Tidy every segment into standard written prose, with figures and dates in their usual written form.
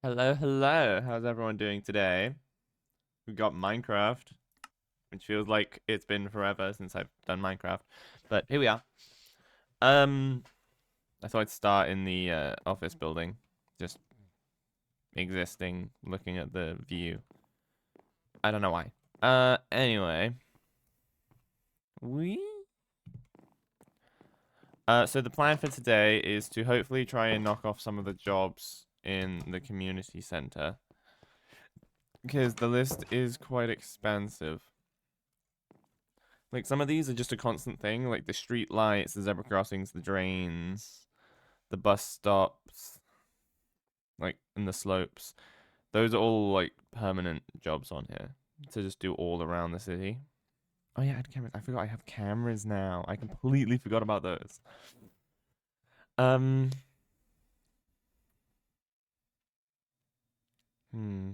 Hello, hello. How's everyone doing today? We got Minecraft, which feels like it's been forever since I've done Minecraft, but here we are. Um, I thought I'd start in the office building, just existing, looking at the view. I don't know why. Anyway, we. So the plan for today is to hopefully try and knock off some of the jobs in the community center, because the list is quite expansive. Like, some of these are just a constant thing, like the street lights, the zebra crossings, the drains, the bus stops, like, and the slopes. Those are all, like, permanent jobs on here to just do all around the city. Oh, yeah, I had cameras. I forgot I have cameras now. I completely forgot about those. Um, hmm.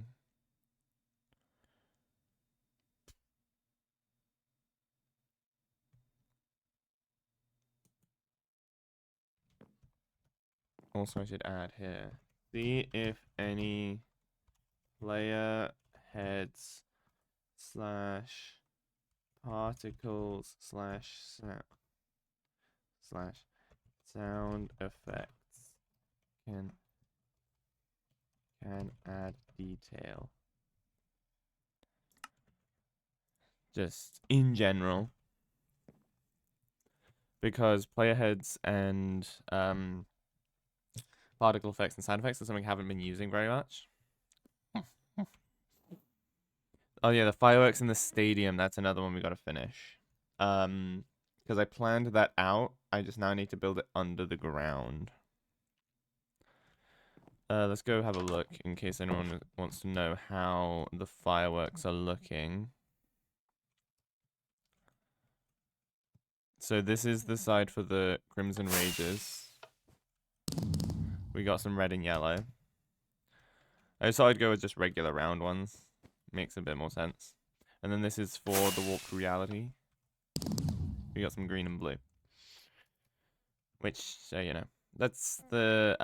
Also, I should add here. See if any player heads slash particles slash sound effects can add detail. Just in general. Because player heads and particle effects and sound effects are something I haven't been using very much. Oh yeah, the fireworks in the stadium, that's another one we gotta finish. Because I planned that out. I just now need to build it under the ground. Let's go have a look in case anyone wants to know how the fireworks are looking. So this is the side for the Crimson Rages. We got some red and yellow. I thought I'd go with just regular round ones. Makes a bit more sense. And then this is for the warped reality. We got some green and blue. Which, you know, that's the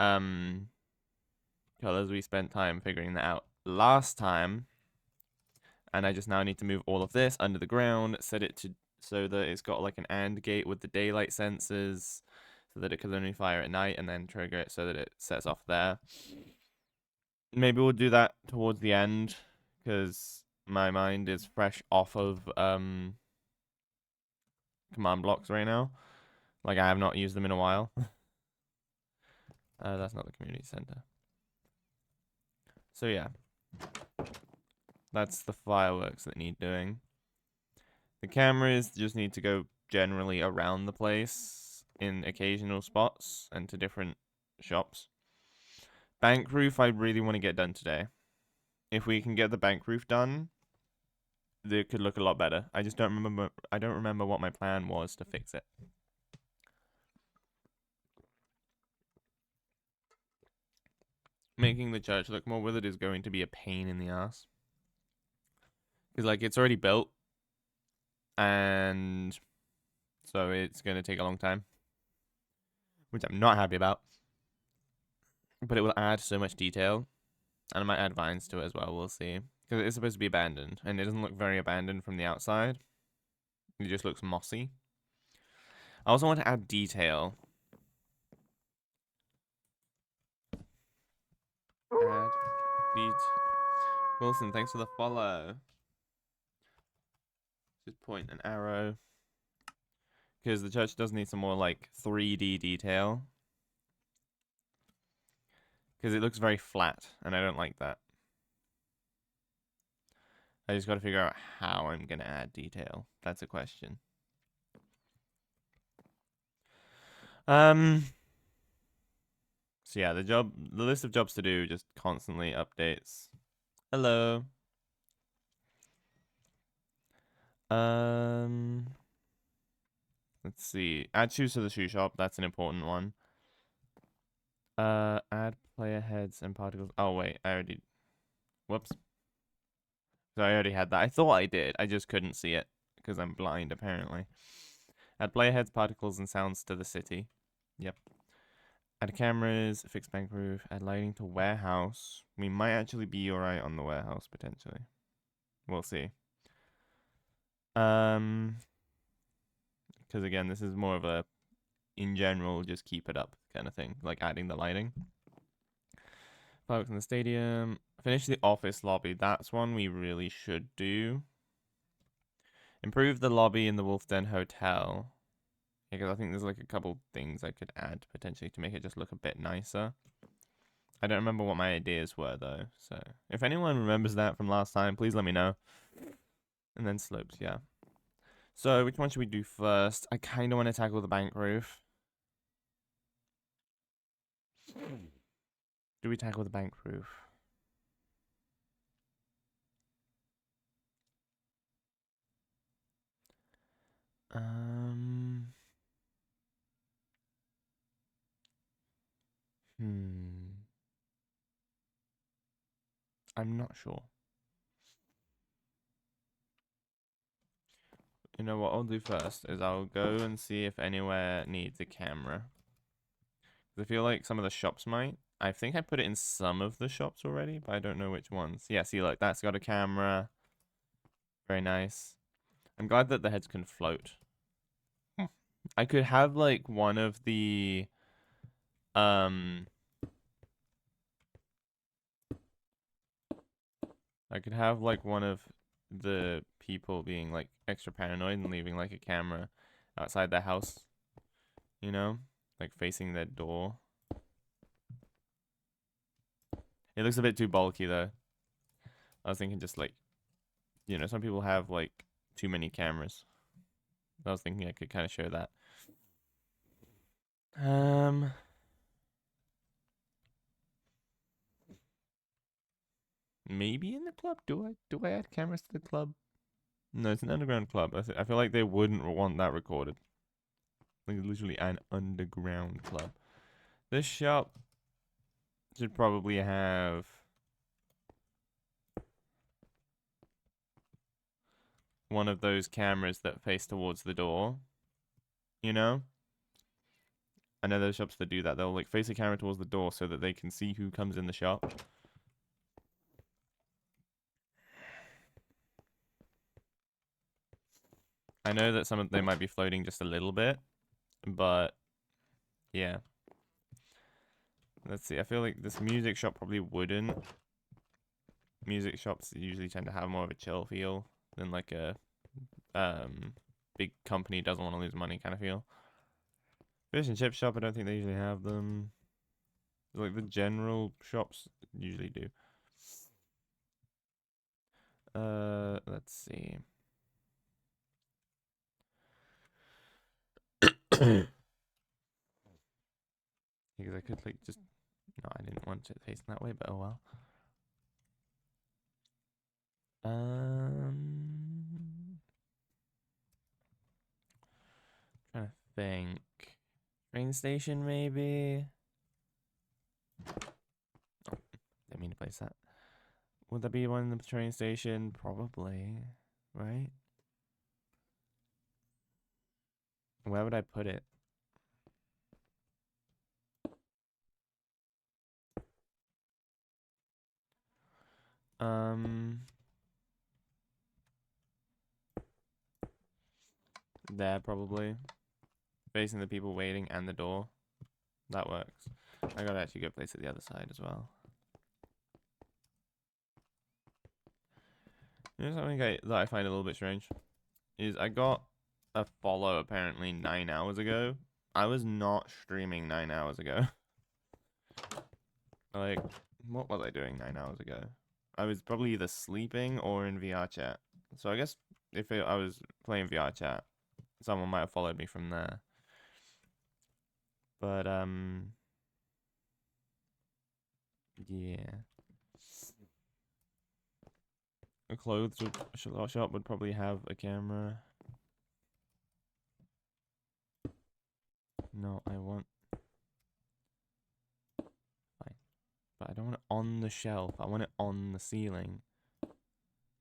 colors we spent time figuring that out last time. And I just now need to move all of this under the ground, set it to so that it's got like an AND gate with the daylight sensors, so that it can only fire at night, and then trigger it so that it sets off there. Maybe we'll do that towards the end, because my mind is fresh off of command blocks right now. Like, I have not used them in a while. That's not the community center. So yeah, that's the fireworks that need doing. The cameras just need to go generally around the place in occasional spots and to different shops. Bank roof, I really want to get done today. If we can get the bank roof done, it could look a lot better. I just don't remember. I don't remember what my plan was to fix it. Making the church look more withered is going to be a pain in the ass. Because, like, it's already built, and so it's going to take a long time, which I'm not happy about. But it will add so much detail, and I might add vines to it as well. We'll see. Because it's supposed to be abandoned, and it doesn't look very abandoned from the outside. It just looks mossy. I also want to add detail. Add beat. Wilson, thanks for the follow. Just point an arrow. Because the church does need some more, like, 3D detail. Because it looks very flat, and I don't like that. I just got to figure out how I'm going to add detail. That's a question. So yeah, the list of jobs to do just constantly updates. Hello. Um, let's see. Add shoes to the shoe shop. That's an important one. Add player heads and particles. Oh wait, I already. Whoops. So I already had that. I thought I did. I just couldn't see it because I'm blind apparently. Add player heads, particles, and sounds to the city. Yep. Add cameras, fix bank roof, add lighting to warehouse. We might actually be alright on the warehouse, potentially. We'll see. Because again, this is more of a, in general, just keep it up kind of thing, like adding the lighting. Fireworks in the stadium. Finish the office lobby. That's one we really should do. Improve the lobby in the Wolf Den Hotel. Because I think there's like a couple things I could add potentially to make it just look a bit nicer. I don't remember what my ideas were though. So if anyone remembers that from last time, please let me know. And then slopes, yeah. So which one should we do first? I kind of want to tackle the bank roof. Do we tackle the bank roof? I'm not sure. You know what I'll do first is I'll go and see if anywhere needs a camera. I feel like some of the shops might. I think I put it in some of the shops already, but I don't know which ones. Yeah, see, like that's got a camera. Very nice. I'm glad that the heads can float. I could have like one of the I could have like one of the people being like extra paranoid and leaving like a camera outside their house, you know, like facing their door. It looks a bit too bulky though. I was thinking just like, you know, some people have like too many cameras. I was thinking I could kind of show that. Maybe in the club. Do I add cameras to the club? No, it's an underground club. I feel like they wouldn't want that recorded. Like literally an underground club. This shop should probably have one of those cameras that face towards the door. You know? I know there's shops that do that. They'll like face a camera towards the door so that they can see who comes in the shop. I know that some of them might be floating just a little bit, but yeah. Let's see. I feel like this music shop probably wouldn't. Music shops usually tend to have more of a chill feel than like a big company doesn't want to lose money kind of feel. Fish and chip shop, I don't think they usually have them. Like the general shops usually do. Let's see. Because I could like just no, I didn't want it facing that way, but oh well. Trying to think. Train station maybe. Oh, didn't mean to place that. Would that be one in the train station? Probably, right? Where would I put it? There probably. Facing the people waiting and the door. That works. I gotta actually go place it the other side as well. You know something that I find a little bit strange? Is I got a follow apparently 9 hours ago. I was not streaming 9 hours ago. Like, what was I doing 9 hours ago? I was probably either sleeping or in VR chat. So I guess if I was playing VR chat, someone might have followed me from there. But, yeah. A clothes shop would probably have a camera. No, I want... Fine. But I don't want it on the shelf. I want it on the ceiling.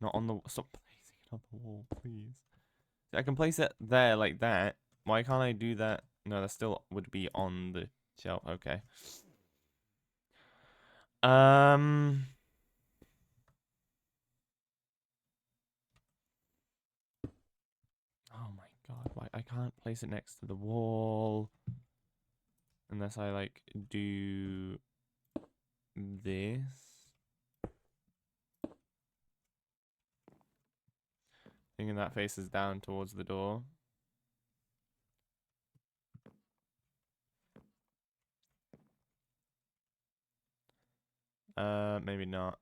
Not on the... Stop placing it on the wall, please. See, I can place it there like that. Why can't I do that? No, that still would be on the Shelf, okay. Um. Oh my god, why I can't place it next to the wall unless I like do this. Thinking that faces down towards the door. Maybe not.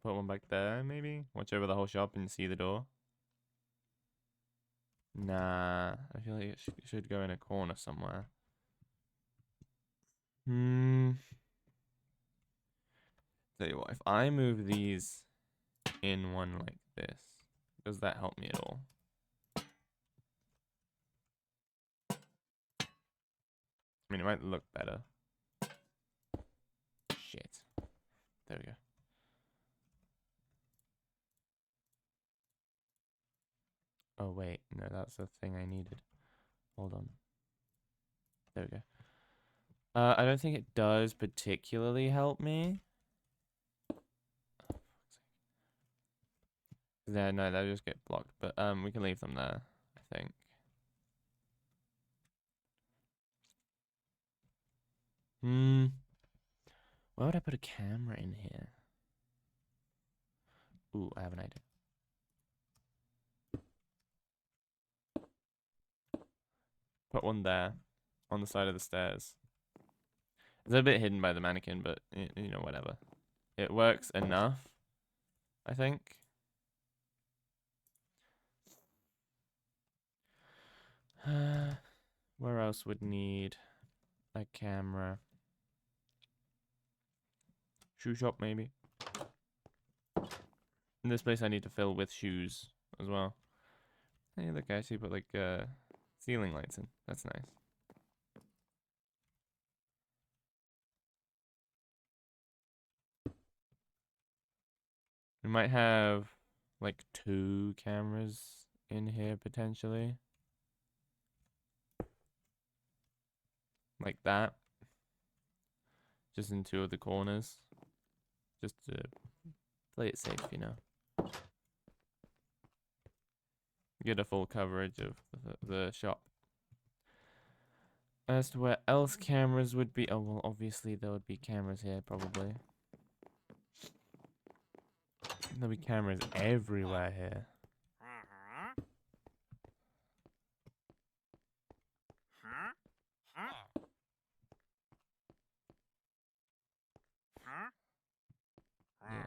Put one back there, maybe? Watch over the whole shop and see the door. Nah, I feel like it should go in a corner somewhere. Tell you what, if I move these in one like this, does that help me at all? I mean, it might look better. Shit. There we go. Oh, wait. No, that's the thing I needed. Hold on. There we go. I don't think it does particularly help me. Yeah, no, they'll just get blocked. But we can leave them there, I think. Why would I put a camera in here? Ooh, I have an idea. Put one there, on the side of the stairs. It's a bit hidden by the mannequin, but, you know, whatever. It works enough, I think. Where else would need a camera? Shoe shop, maybe. In this place, I need to fill with shoes as well. Hey, look, I actually put like ceiling lights in. That's nice. We might have like 2 cameras in here potentially. Like that. Just in 2 of the corners. Just to play it safe, you know. Get a full coverage of the shop. As to where else cameras would be, oh well, obviously there would be cameras here probably. There'll be cameras everywhere here. Yeah,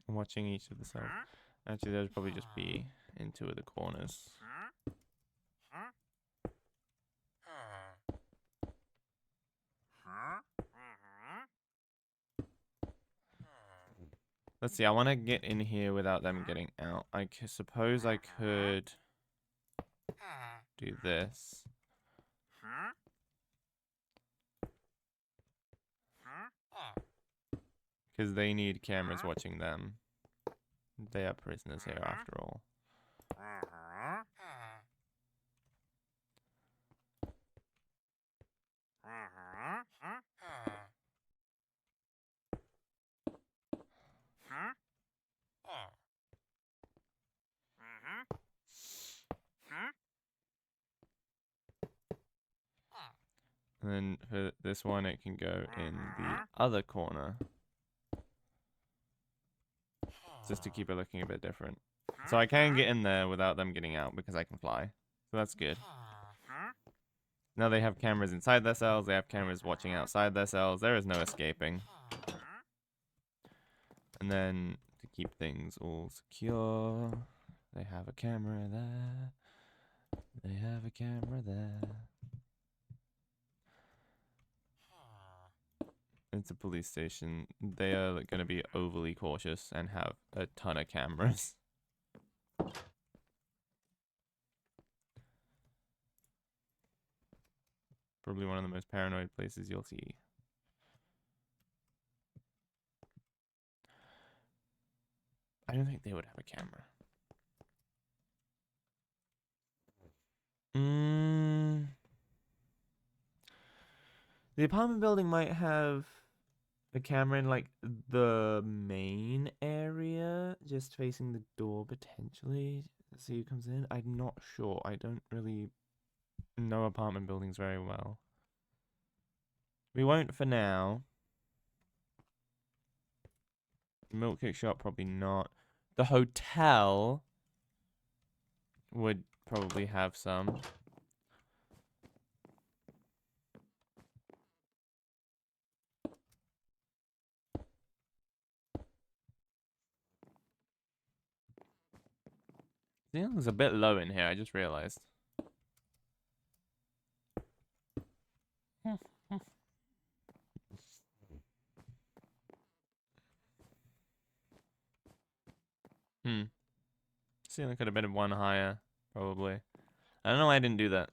I'm watching each of the cells. Actually, there'd probably just be in 2 of the corners. Let's see, I want to get in here without them getting out. I suppose I could do this. Because they need cameras watching them. They are prisoners here after all. And then for this one, it can go in the other corner. Just to keep it looking a bit different. So I can get in there without them getting out because I can fly. So that's good. Now they have cameras inside their cells. They have cameras watching outside their cells. There is no escaping. And then to keep things all secure, they have a camera there. They have a camera there. It's a police station. They are going to be overly cautious and have a ton of cameras. Probably one of the most paranoid places you'll see. I don't think they would have a camera. The apartment building might have a camera in like the main area, just facing the door potentially. See who comes in. I'm not sure. I don't really know apartment buildings very well. We won't for now. Milkshake shop, probably not. The hotel would probably have some. Ceiling's a bit low in here, I just realized. Ceiling could have been one higher, probably. I don't know why I didn't do that.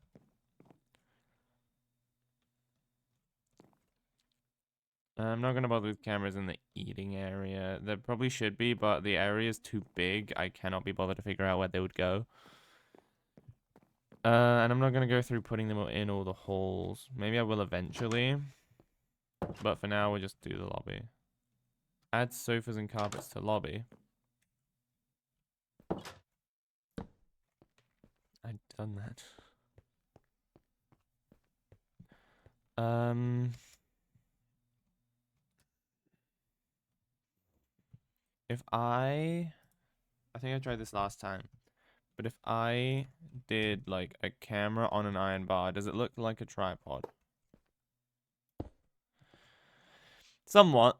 I'm not gonna bother with cameras in the eating area. There probably should be, but the area is too big. I cannot be bothered to figure out where they would go. And I'm not gonna go through putting them in all the holes. Maybe I will eventually. But for now, we'll just do the lobby. Add sofas and carpets to lobby. I'd done that. If I think I tried this last time, but if I did like a camera on an iron bar, does it look like a tripod? Somewhat.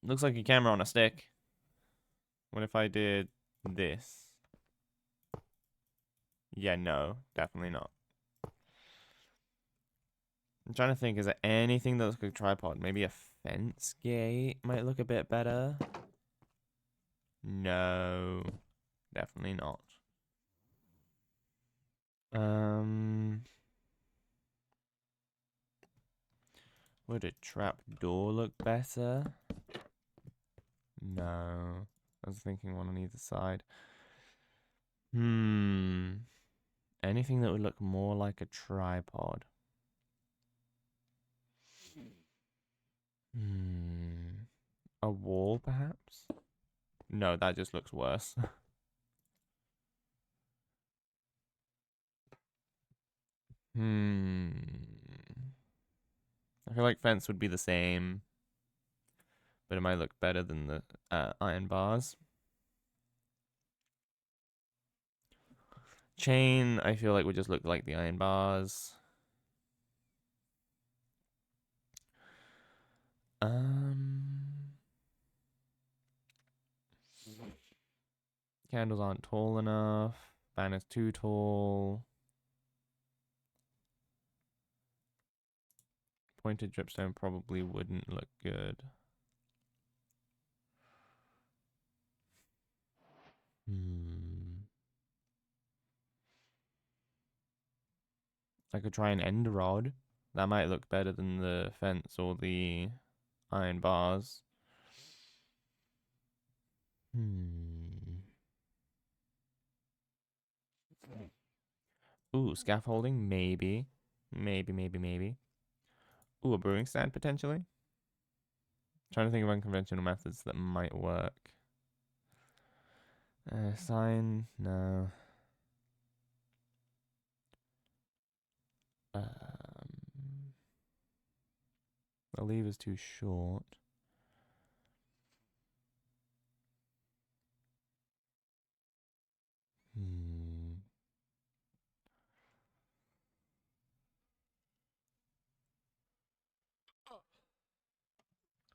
Looks like a camera on a stick. What if I did this? Yeah, no, definitely not. I'm trying to think, is there anything that looks like a tripod? Maybe a fence gate might look a bit better. No, definitely not. Would a trap door look better? No. I was thinking one on either side. Anything that would look more like a tripod. A wall, perhaps? No, that just looks worse. I feel like fence would be the same, but it might look better than the iron bars. Chain, I feel like would just look like the iron bars. Candles aren't tall enough. Banner's too tall. Pointed dripstone probably wouldn't look good. I could try an end rod. That might look better than the fence or the iron bars. Ooh, scaffolding, maybe. Maybe. Ooh, a brewing stand, potentially. Trying to think of unconventional methods that might work. Sign, no. The lever's too short.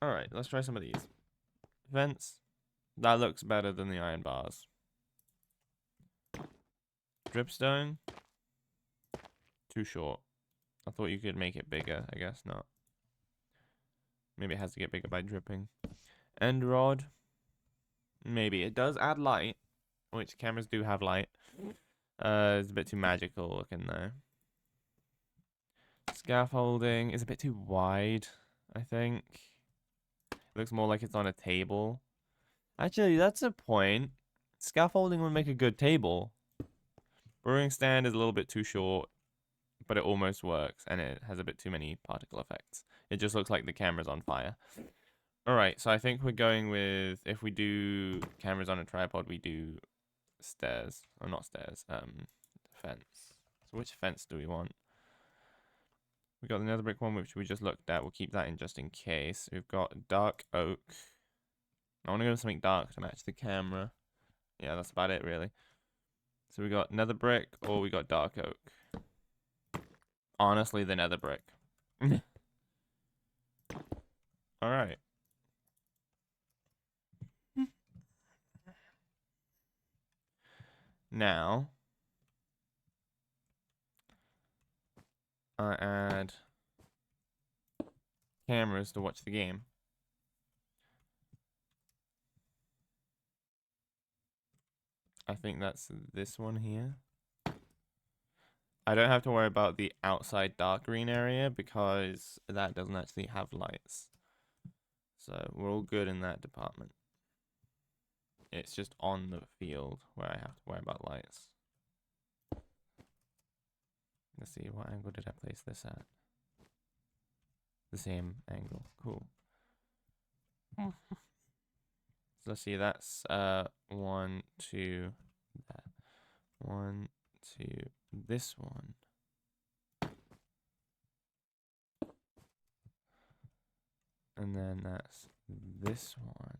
Alright, let's try some of these. Vents. That looks better than the iron bars. Dripstone. Too short. I thought you could make it bigger. I guess not. Maybe it has to get bigger by dripping. End rod. Maybe. It does add light, which cameras do have light. It's a bit too magical looking though. Scaffolding is a bit too wide, I think. It looks more like it's on a table. Actually, that's a point. Scaffolding would make a good table. Brewing stand is a little bit too short, but it almost works, and it has a bit too many particle effects. It just looks like the camera's on fire. Alright, so I think we're going with, if we do cameras on a tripod, we do stairs. Or not stairs, fence. So which fence do we want? We got the nether brick one, which we just looked at. We'll keep that in just in case. We've got dark oak. I want to go with something dark to match the camera. Yeah, that's about it, really. So we got nether brick, or we got dark oak. Honestly, the nether brick. Alright. Now, I add cameras to watch the game. I think that's this one here. I don't have to worry about the outside dark green area because that doesn't actually have lights. So we're all good in that department. It's just on the field where I have to worry about lights. Let's see, what angle did I place this at? The same angle. Cool. So let's see, that's 1, 2, that. 1, 2, this one. And then that's this one.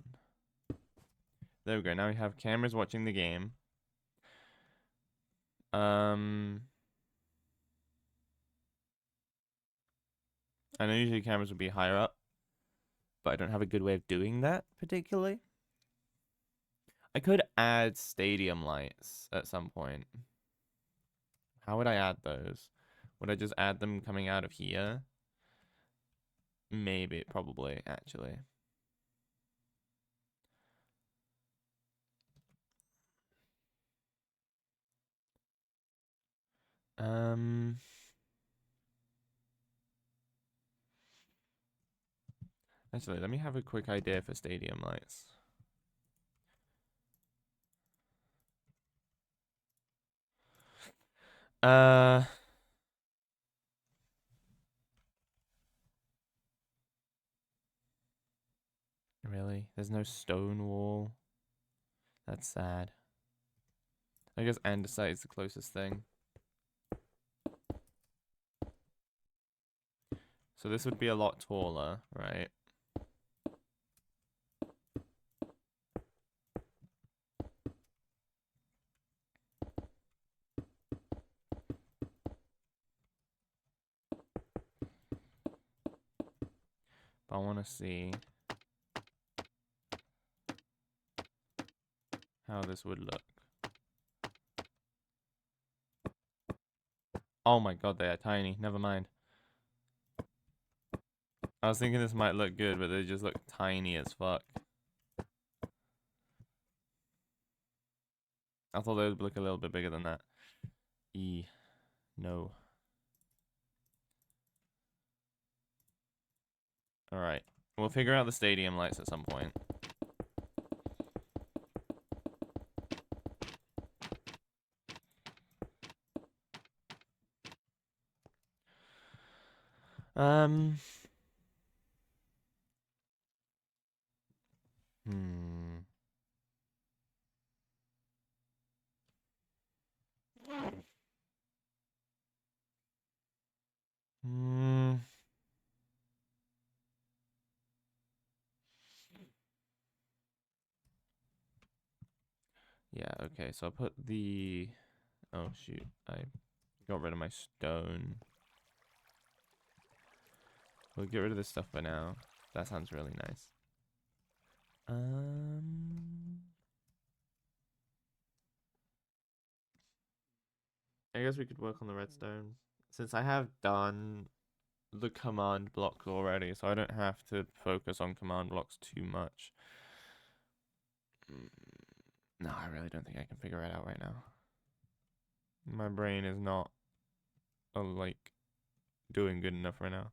There we go. Now we have cameras watching the game. I know usually cameras would be higher up, but I don't have a good way of doing that particularly. I could add stadium lights at some point. How would I add those? Would I just add them coming out of here? Maybe, probably, actually. Actually, let me have a quick idea for stadium lights. Really? There's no stone wall? That's sad. I guess andesite is the closest thing. So this would be a lot taller, right? But I want to see how this would look. Oh my god, they are tiny. Never mind. I was thinking this might look good, but they just look tiny as fuck. I thought they would look a little bit bigger than that. No. Alright. We'll figure out the stadium lights at some point. Hmm. Hmm. Yeah, okay, so I'll put the... Oh, shoot. I got rid of my stone. We'll get rid of this stuff for now. That sounds really nice. I guess we could work on the redstone. Since I have done the command blocks already, so I don't have to focus on command blocks too much. No, I really don't think I can figure it out right now. My brain is not, like, doing good enough right now.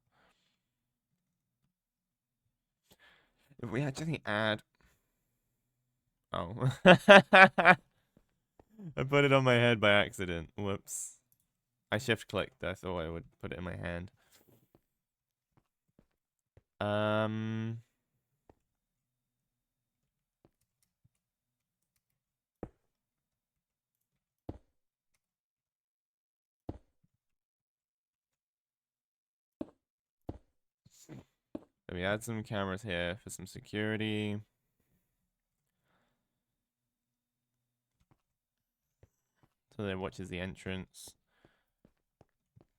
If we actually add Oh. I put it on my head by accident. Whoops. I shift clicked. I thought I would put it in my hand. Let me add some cameras here for some security. So that it watches the entrance.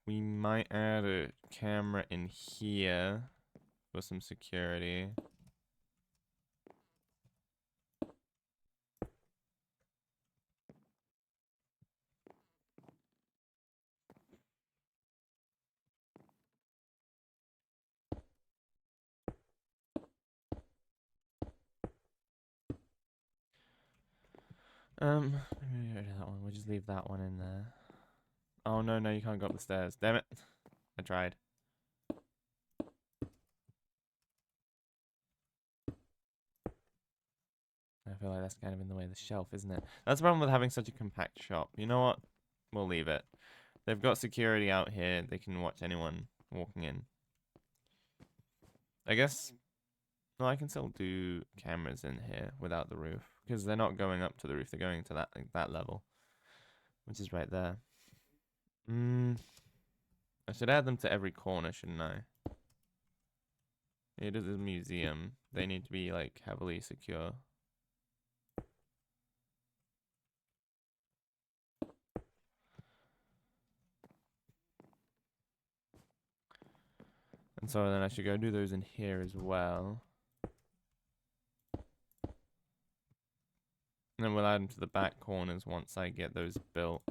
We might add a camera in here for some security. Maybe get rid of that one. We'll just leave that one in there. Oh no, you can't go up the stairs. Damn it. I tried. I feel like that's kind of in the way of the shelf, isn't it? That's the problem with having such a compact shop. You know what? We'll leave it. They've got security out here. They can watch anyone walking in. I guess... Well, I can still do cameras in here without the roof. Because they're not going up to the roof. They're going to that, like, that level. Which is right there. I should add them to every corner, shouldn't I? It is a museum. They need to be, like, heavily secure. And so then I should go do those in here as well. And then we'll add them to the back corners once I get those built.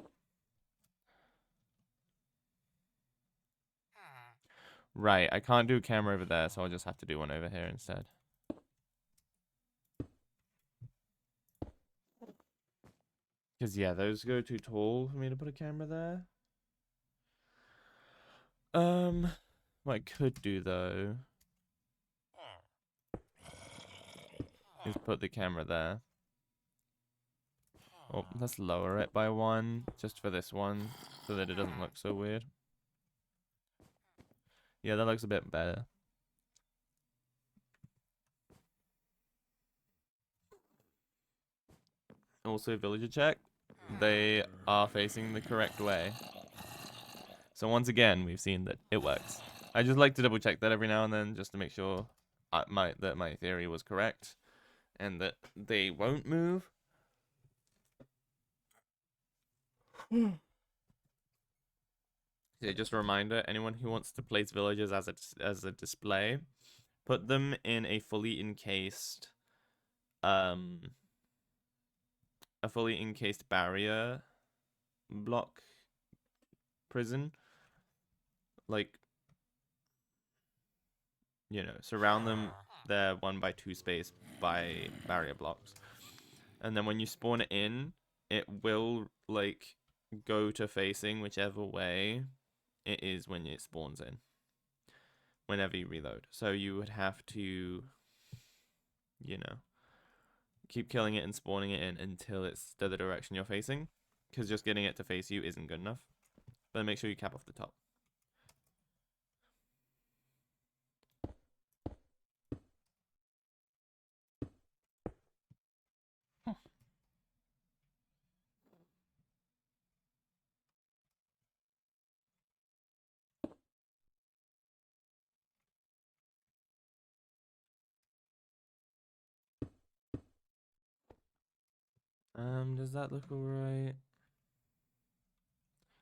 Right, I can't do a camera over there, so I'll just have to do one over here instead. Because, yeah, those go too tall for me to put a camera there. What I could do, though, is put the camera there. Oh, let's lower it by one, just for this one, so that it doesn't look so weird. Yeah, that looks a bit better. Also, villager check. They are facing the correct way. So once again, we've seen that it works. I just like to double check that every now and then, just to make sure that my theory was correct, and that they won't move. Yeah, just a reminder: anyone who wants to place villagers as a display, put them in a fully encased barrier block prison. Like, you know, surround them there 1x2 space by barrier blocks. And then when you spawn it in, it will, like, go to facing whichever way it is when it spawns in. Whenever you reload. So you would have to, you know, keep killing it and spawning it in until it's the direction you're facing. Because just getting it to face you isn't good enough. But make sure you cap off the top. Does that look alright?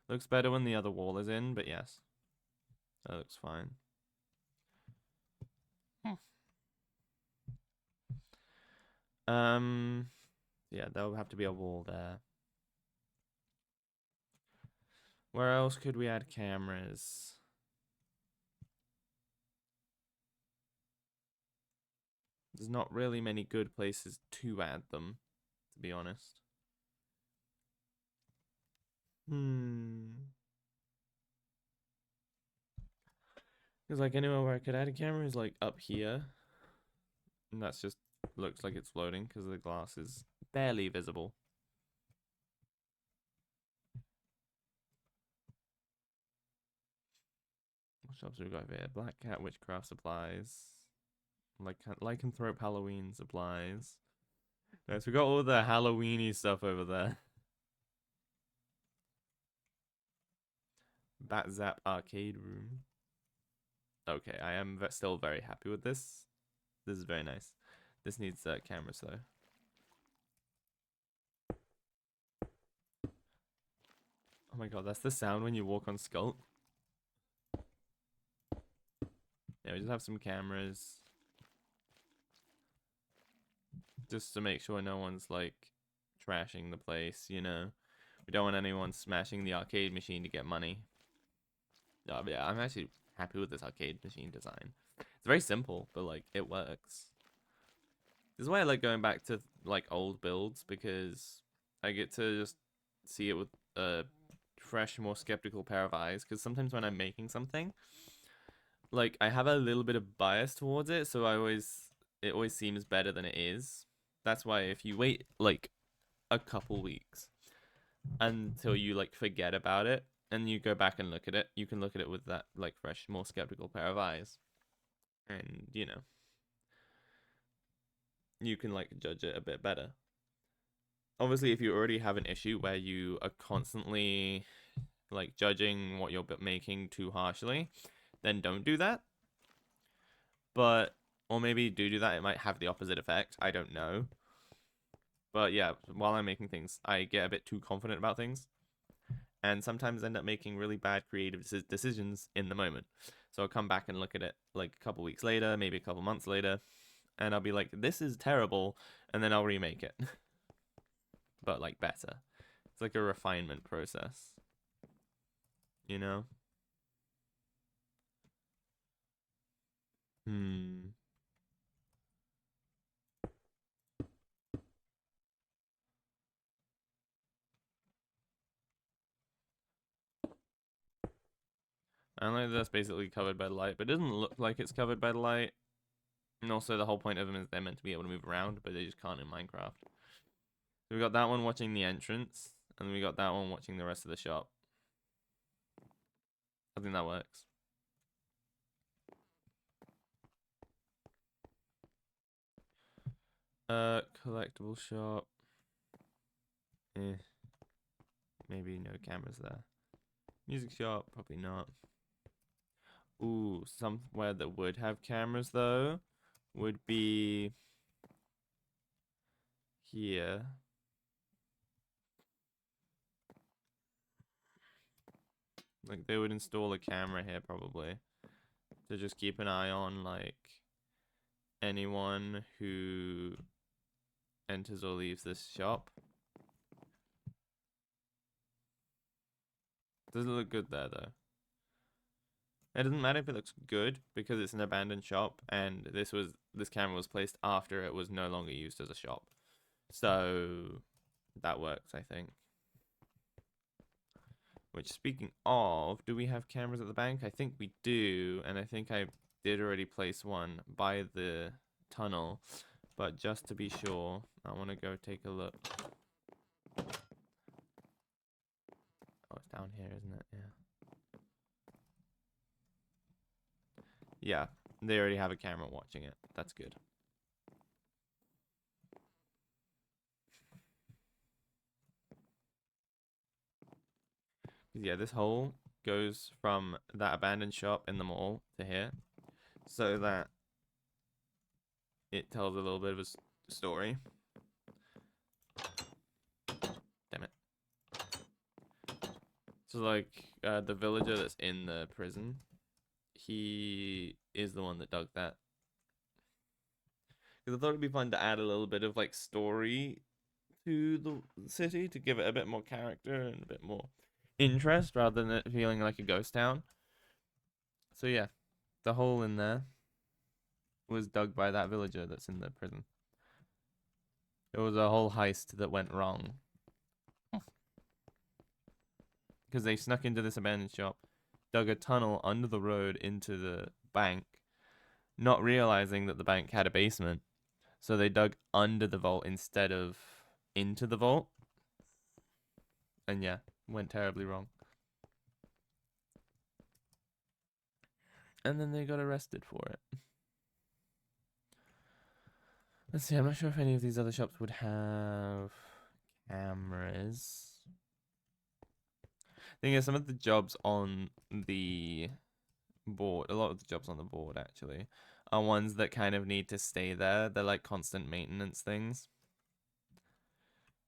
Looks better when the other wall is in, but yes. That looks fine. Yeah, there'll have to be a wall there. Where else could we add cameras? There's not really many good places to add them, to be honest. Because, like, anywhere where I could add a camera is, like, up here. And that's just looks like it's floating because the glass is barely visible. What shops have we got here? Black Cat Witchcraft Supplies. Lycanthrope Halloween Supplies. Yes, we got all the Halloweeny stuff over there. Bat Zap Arcade Room. Okay, I am still very happy with this. This is very nice. This needs cameras though. Oh my god, that's the sound when you walk on Skulk. Yeah, we just have some cameras. Just to make sure no one's like trashing the place, you know. We don't want anyone smashing the arcade machine to get money. Yeah, I'm actually happy with this arcade machine design. It's very simple, but like it works. This is why I like going back to like old builds, because I get to just see it with a fresh, more skeptical pair of eyes. Because sometimes when I'm making something, like I have a little bit of bias towards it, so it always seems better than it is. That's why if you wait like a couple weeks until you like forget about it and you go back and look at it, you can look at it with that like fresh, more skeptical pair of eyes, and you know, you can like judge it a bit better. Obviously, if you already have an issue where you are constantly like judging what you're making too harshly, then don't do that. But or maybe do that, it might have the opposite effect. I don't know. But yeah, while I'm making things, I get a bit too confident about things, and sometimes end up making really bad creative decisions in the moment. So I'll come back and look at it like a couple weeks later, maybe a couple months later, and I'll be like, this is terrible, and then I'll remake it. But like better. It's like a refinement process. You know? I like that's basically covered by light, but it doesn't look like it's covered by light. And also the whole point of them is they're meant to be able to move around, but they just can't in Minecraft. So we got that one watching the entrance, and we got that one watching the rest of the shop. I think that works. Collectible shop. Maybe no cameras there. Music shop, probably not. Ooh, somewhere that would have cameras though would be here. Like they would install a camera here probably to just keep an eye on like anyone who enters or leaves this shop. Doesn't look good there though. It doesn't matter if it looks good because it's an abandoned shop, and this camera was placed after it was no longer used as a shop. So that works, I think. Which, speaking of, do we have cameras at the bank? I think we do, and I think I did already place one by the tunnel. But just to be sure, I want to go take a look. Oh, it's down here, isn't it? Yeah. Yeah, they already have a camera watching it. That's good. Yeah, this hole goes from that abandoned shop in the mall to here, so that it tells a little bit of a story. Damn it. So like the villager that's in the prison, he is the one that dug that. Because I thought it'd be fun to add a little bit of like story to the city to give it a bit more character and a bit more interest rather than it feeling like a ghost town. So yeah, the hole in there was dug by that villager that's in the prison. It was a whole heist that went wrong. Because they snuck into this abandoned shop, dug a tunnel under the road into the bank, not realizing that the bank had a basement. So they dug under the vault instead of into the vault. And yeah, went terribly wrong. And then they got arrested for it. Let's see, I'm not sure if any of these other shops would have cameras. Thing is, some of the jobs on the board, a lot of the jobs on the board actually, are ones that kind of need to stay there. They're like constant maintenance things.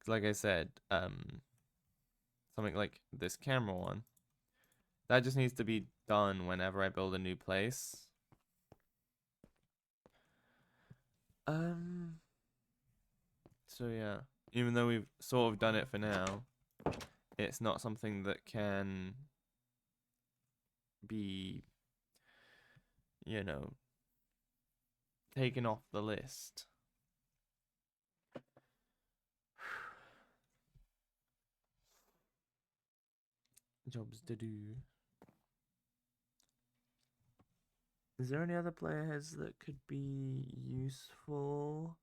Like I said, something like this camera one, that just needs to be done whenever I build a new place. So yeah, even though we've sort of done it for now, it's not something that can be, you know, taken off the list. Jobs to do. Is there any other players that could be useful?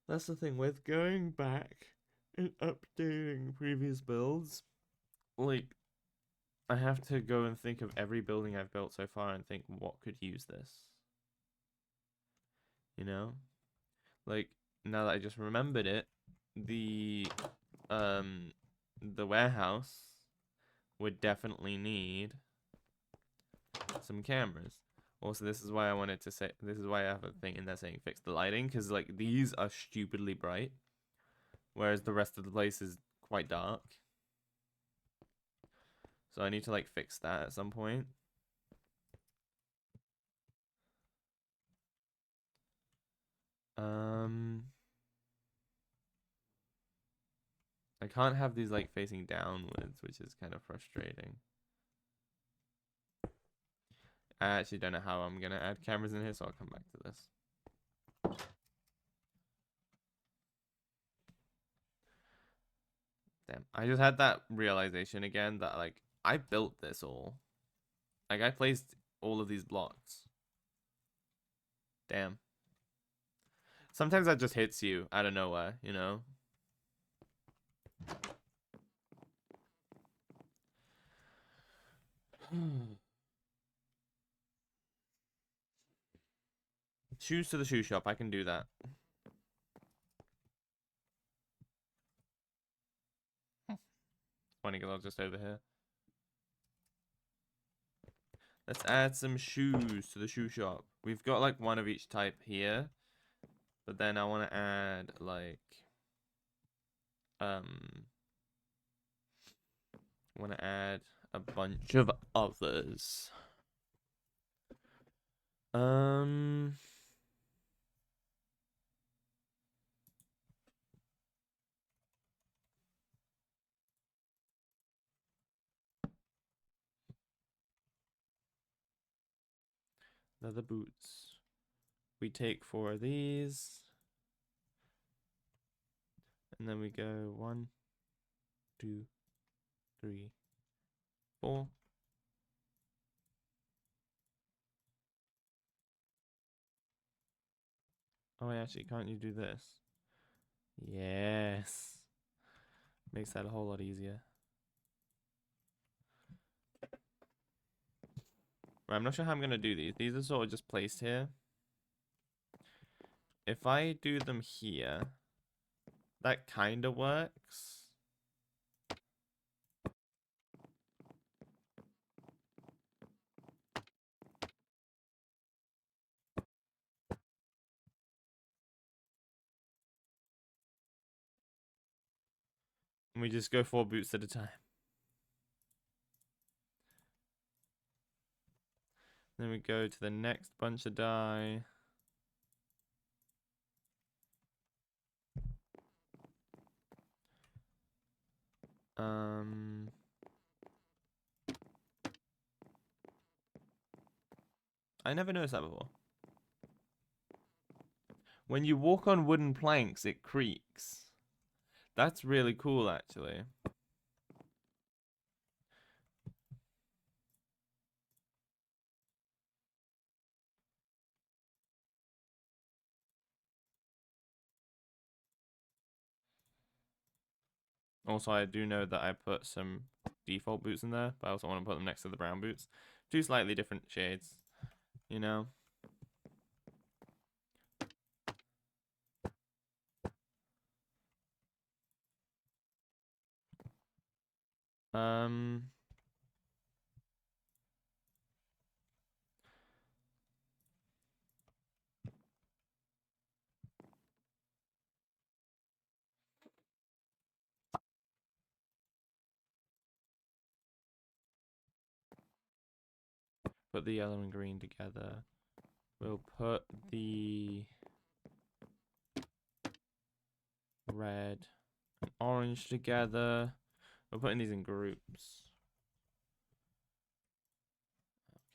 That's the thing with going back and updating previous builds. Like, I have to go and think of every building I've built so far and think what could use this. You know? Like, now that I just remembered it, the warehouse would definitely need some cameras. Also, this is why I wanted to say, this is why I have a thing in there saying fix the lighting, because like these are stupidly bright, whereas the rest of the place is quite dark. So I need to like fix that at some point. I can't have these like facing downwards, which is kind of frustrating. I actually don't know how I'm gonna add cameras in here, so I'll come back to this. Damn, I just had that realization again that like I built this all. Like I placed all of these blocks. Damn. Sometimes that just hits you out of nowhere, you know? Shoes to the shoe shop, I can do that. Funny because I was just over here. Let's add some shoes to the shoe shop. We've got like one of each type here. But then I want to add like want to add a bunch of others. Leather boots. We take 4 of these. And then we go 1, 2, 3, 4. Oh, actually, can't you do this? Yes. Makes that a whole lot easier. Right, I'm not sure how I'm going to do these. These are sort of just placed here. If I do them here, that kind of works. And we just go 4 boots at a time. Then we go to the next bunch of dye. I never noticed that before. When you walk on wooden planks, it creaks. That's really cool, actually. Also, I do know that I put some default boots in there, but I also want to put them next to the brown boots. Two slightly different shades, you know? Um, put the yellow and green together. We'll put the red and orange together. We're putting these in groups.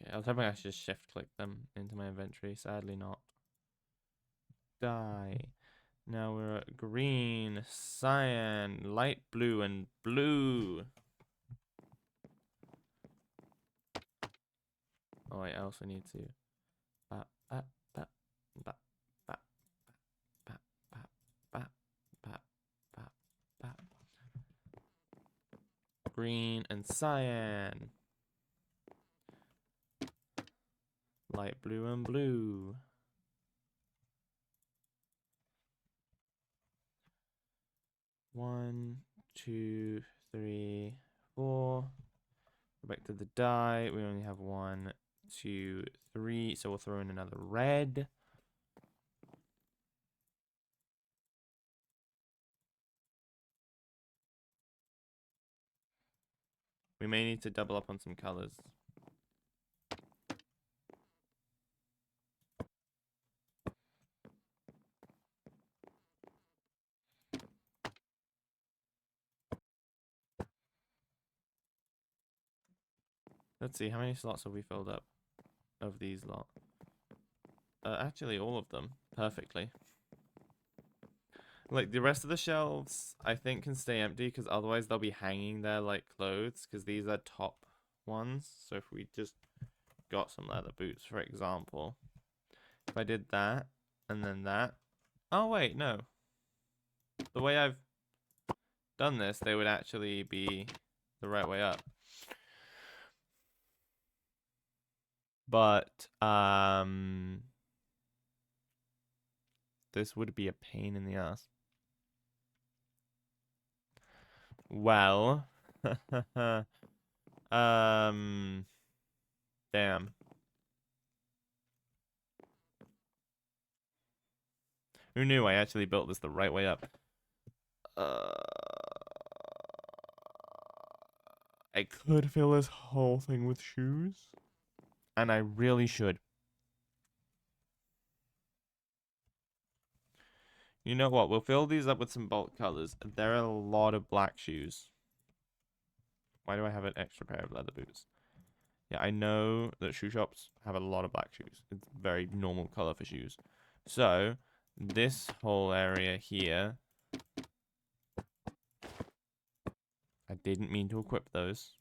Okay, I was hoping I should just shift click them into my inventory. Sadly not. Dye. Now we're at green, cyan, light blue, and blue. Oh wait, I also need to bap, bap, bap, bap, bap, bap, bap, bap, bap, bap, bap. Green and cyan. Light blue and blue. One, two, three, four. Go back to the dye. We only have 1, 2, 3. So we'll throw in another red. We may need to double up on some colors. Let's see, how many slots have we filled up of these lot? Actually, all of them perfectly. Like, the rest of the shelves, I think, can stay empty because otherwise they'll be hanging there like clothes because these are top ones. So if we just got some leather boots, for example, if I did that and then that. Oh, wait, no. The way I've done this, they would actually be the right way up. But, this would be a pain in the ass. Well, damn. Who knew I actually built this the right way up? I could fill this whole thing with shoes. And I really should. You know what? We'll fill these up with some bulk colors. There are a lot of black shoes. Why do I have an extra pair of leather boots? Yeah, I know that shoe shops have a lot of black shoes. It's very normal color for shoes. So, this whole area here, I didn't mean to equip those.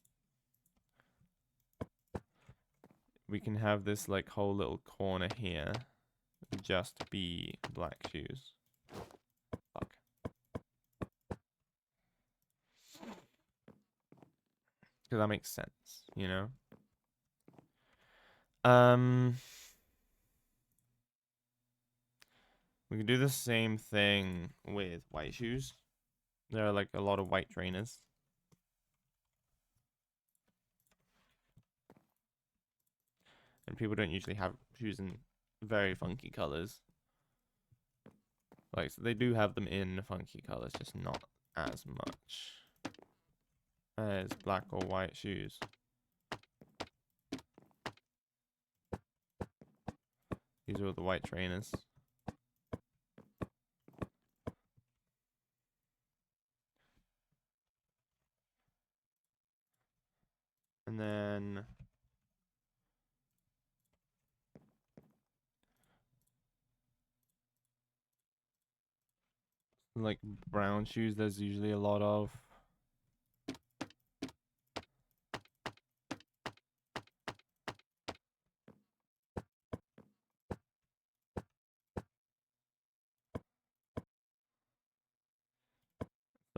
We can have this like whole little corner here just be black shoes. Fuck. Because that makes sense, you know? We can do the same thing with white shoes. There are like a lot of white trainers. And people don't usually have shoes in very funky colors. Like, so they do have them in funky colors, just not as much as black or white shoes. These are the white trainers. And then like brown shoes, there's usually a lot of.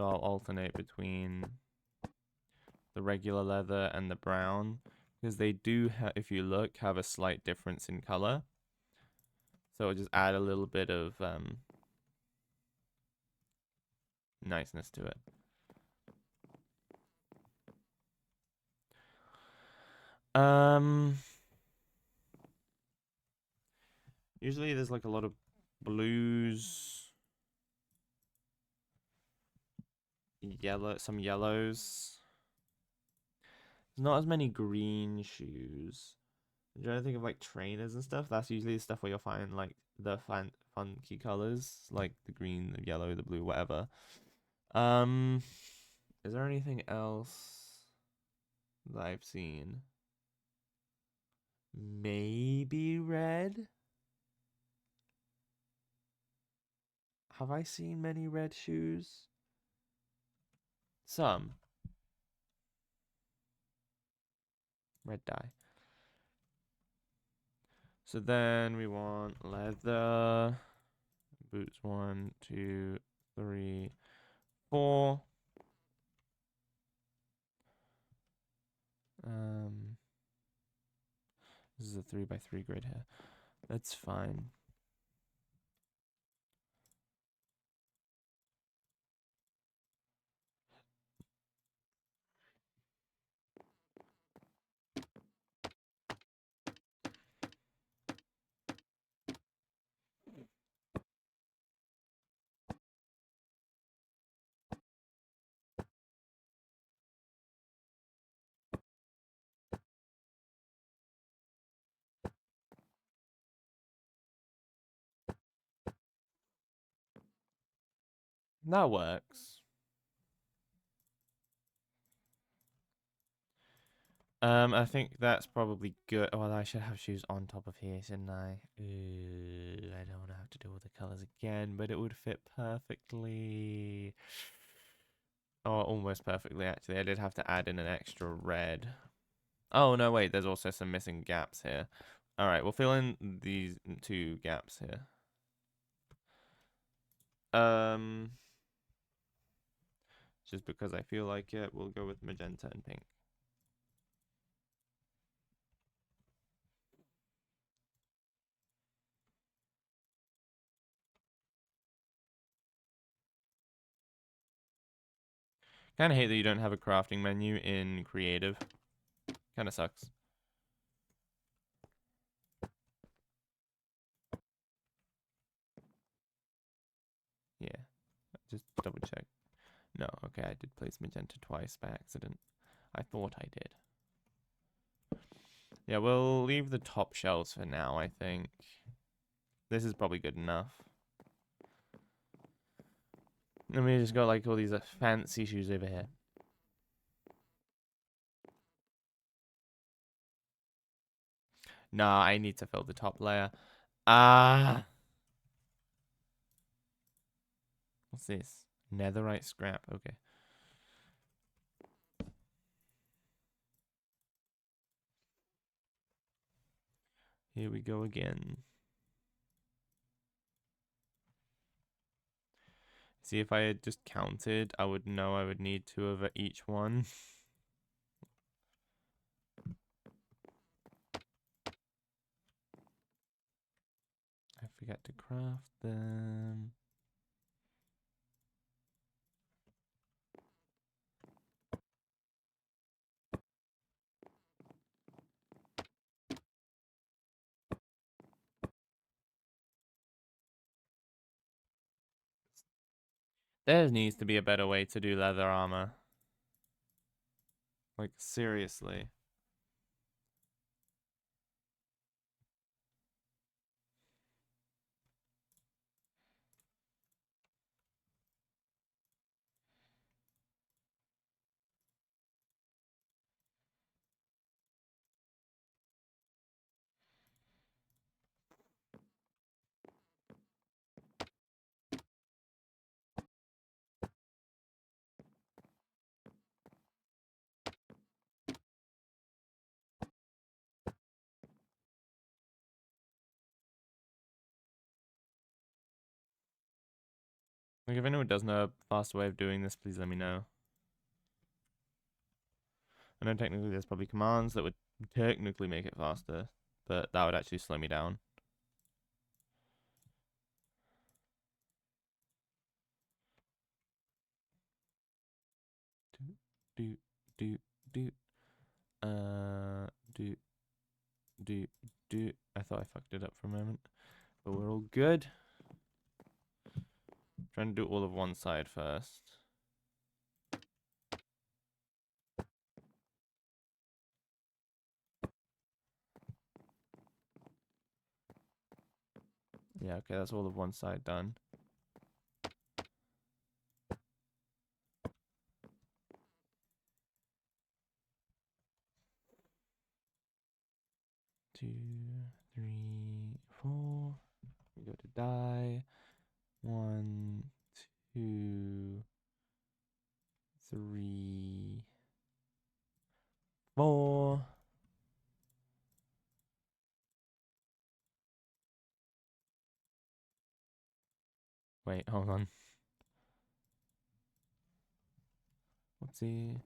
So I'll alternate between the regular leather and the brown, because they do, if you look, have a slight difference in color. So it'll just add a little bit of niceness to it. Usually there's like a lot of blues, some yellows. There's not as many green shoes. I'm trying to think of like trainers and stuff. That's usually the stuff where you'll find like the funky colors, like the green, the yellow, the blue, whatever. Is there anything else that I've seen? Maybe red? Have I seen many red shoes? Some. Red dye. So then we want leather. Boots 1, 2, 3, 4. This is a 3x3 grid here. That's fine. That works. I think that's probably good. Well, I should have shoes on top of here, shouldn't I? I don't want to have to do all the colors again, but it would fit perfectly. Oh, almost perfectly, actually. I did have to add in an extra red. Oh, no, wait. There's also some missing gaps here. All right, we'll fill in these 2 gaps here. Just because I feel like it, we'll go with magenta and pink. Kind of hate that you don't have a crafting menu in creative. Kind of sucks. Yeah, just double check. No, okay, I did place magenta twice by accident. I thought I did. Yeah, we'll leave the top shelves for now, I think. This is probably good enough. And we just got like all these fancy shoes over here. Nah, I need to fill the top layer. Ah. What's this? Netherite scrap. Okay. Here we go again. See, if I had just counted, I would know I would need 2 of each one. I forget to craft them. There needs to be a better way to do leather armor. Like, seriously. Like, if anyone does know a faster way of doing this, please let me know. I know technically there's probably commands that would technically make it faster, but that would actually slow me down. Do, do, do, do, do, do. I thought I fucked it up for a moment, but we're all good. Trying to do all of one side first. Yeah, okay, that's all of one side done. Two, three, four. We go to die. 1, 2, 3, 4. Wait, hold on. Whoopsie.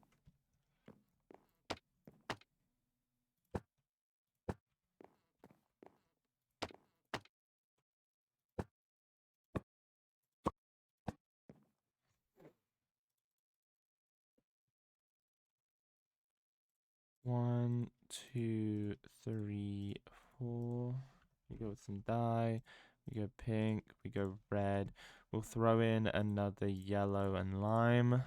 One, two, three, four. We go with some dye. We go pink. We go red. We'll throw in another yellow and lime.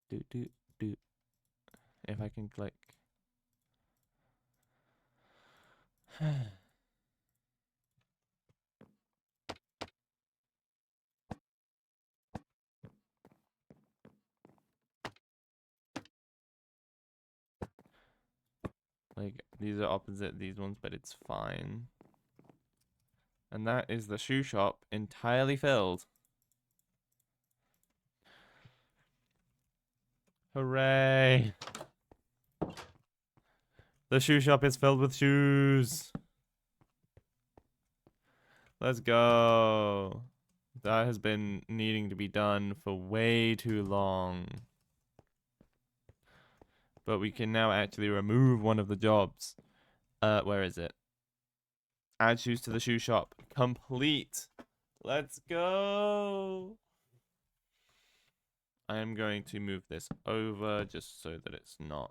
Do, do, do. If I can click. Like, these are opposite these ones, but it's fine. And that is the shoe shop entirely filled. Hooray! The shoe shop is filled with shoes. Let's go. That has been needing to be done for way too long. But we can now actually remove one of the jobs. Where is it? Add shoes to the shoe shop. Complete. Let's go. I am going to move this over just so that it's not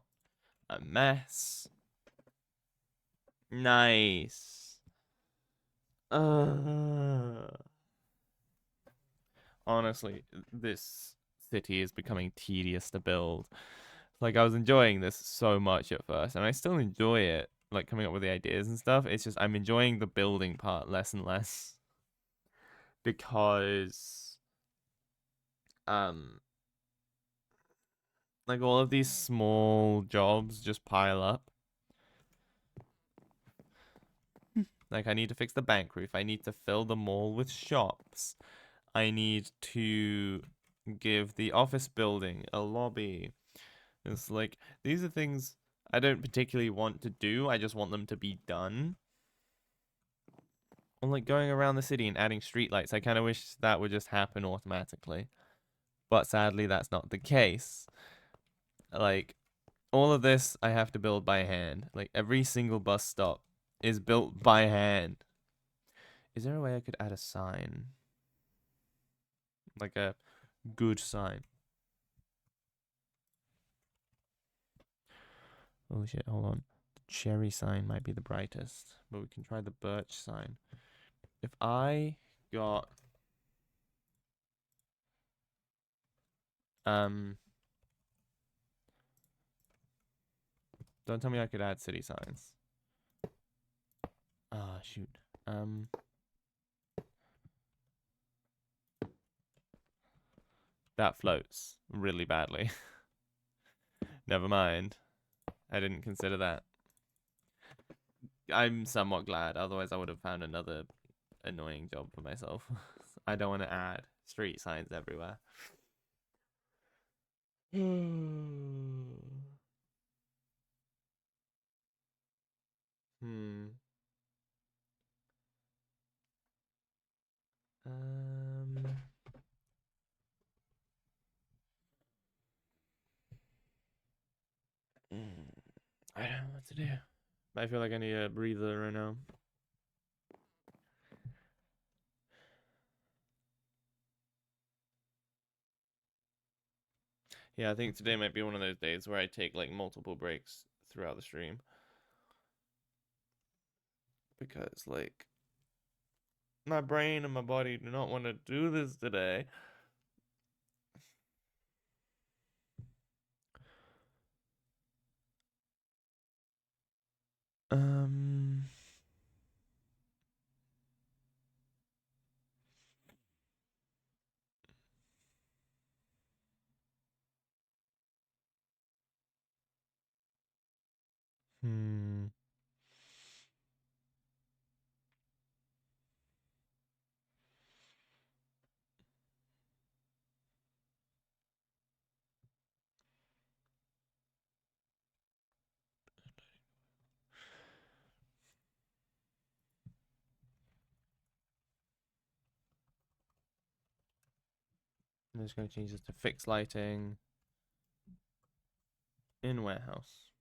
a mess. Nice. Honestly, this city is becoming tedious to build. Like, I was enjoying this so much at first, and I still enjoy it, like coming up with the ideas and stuff. It's just I'm enjoying the building part less and less because like all of these small jobs just pile up. Like, I need to fix the bank roof. I need to fill the mall with shops. I need to give the office building a lobby. It's like, these are things I don't particularly want to do. I just want them to be done. Or like going around the city and adding streetlights. I kind of wish that would just happen automatically. But sadly, that's not the case. Like, all of this I have to build by hand. Like, every single bus stop is built by hand. Is there a way I could add a sign? Like a good sign. Oh shit, hold on. The cherry sign might be the brightest, but we can try the birch sign. If I got don't tell me I could add city signs. Ah, shoot. That floats really badly. Never mind. I didn't consider that. I'm somewhat glad, otherwise I would have found another annoying job for myself. I don't want to add street signs everywhere. Hmm. Um, I don't know what to do. I feel like I need a breather right now. Yeah, I think today might be one of those days where I take like multiple breaks throughout the stream. Because like my brain and my body do not want to do this today. Um, hmm. I'm just going to change this to fixed lighting in warehouse.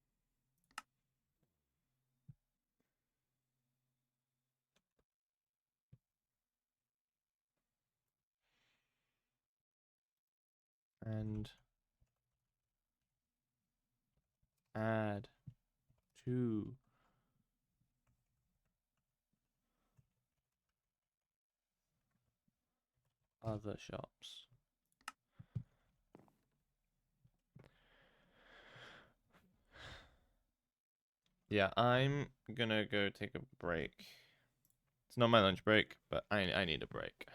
And add to other shops. Yeah, I'm gonna go take a break. It's not my lunch break, but I need a break.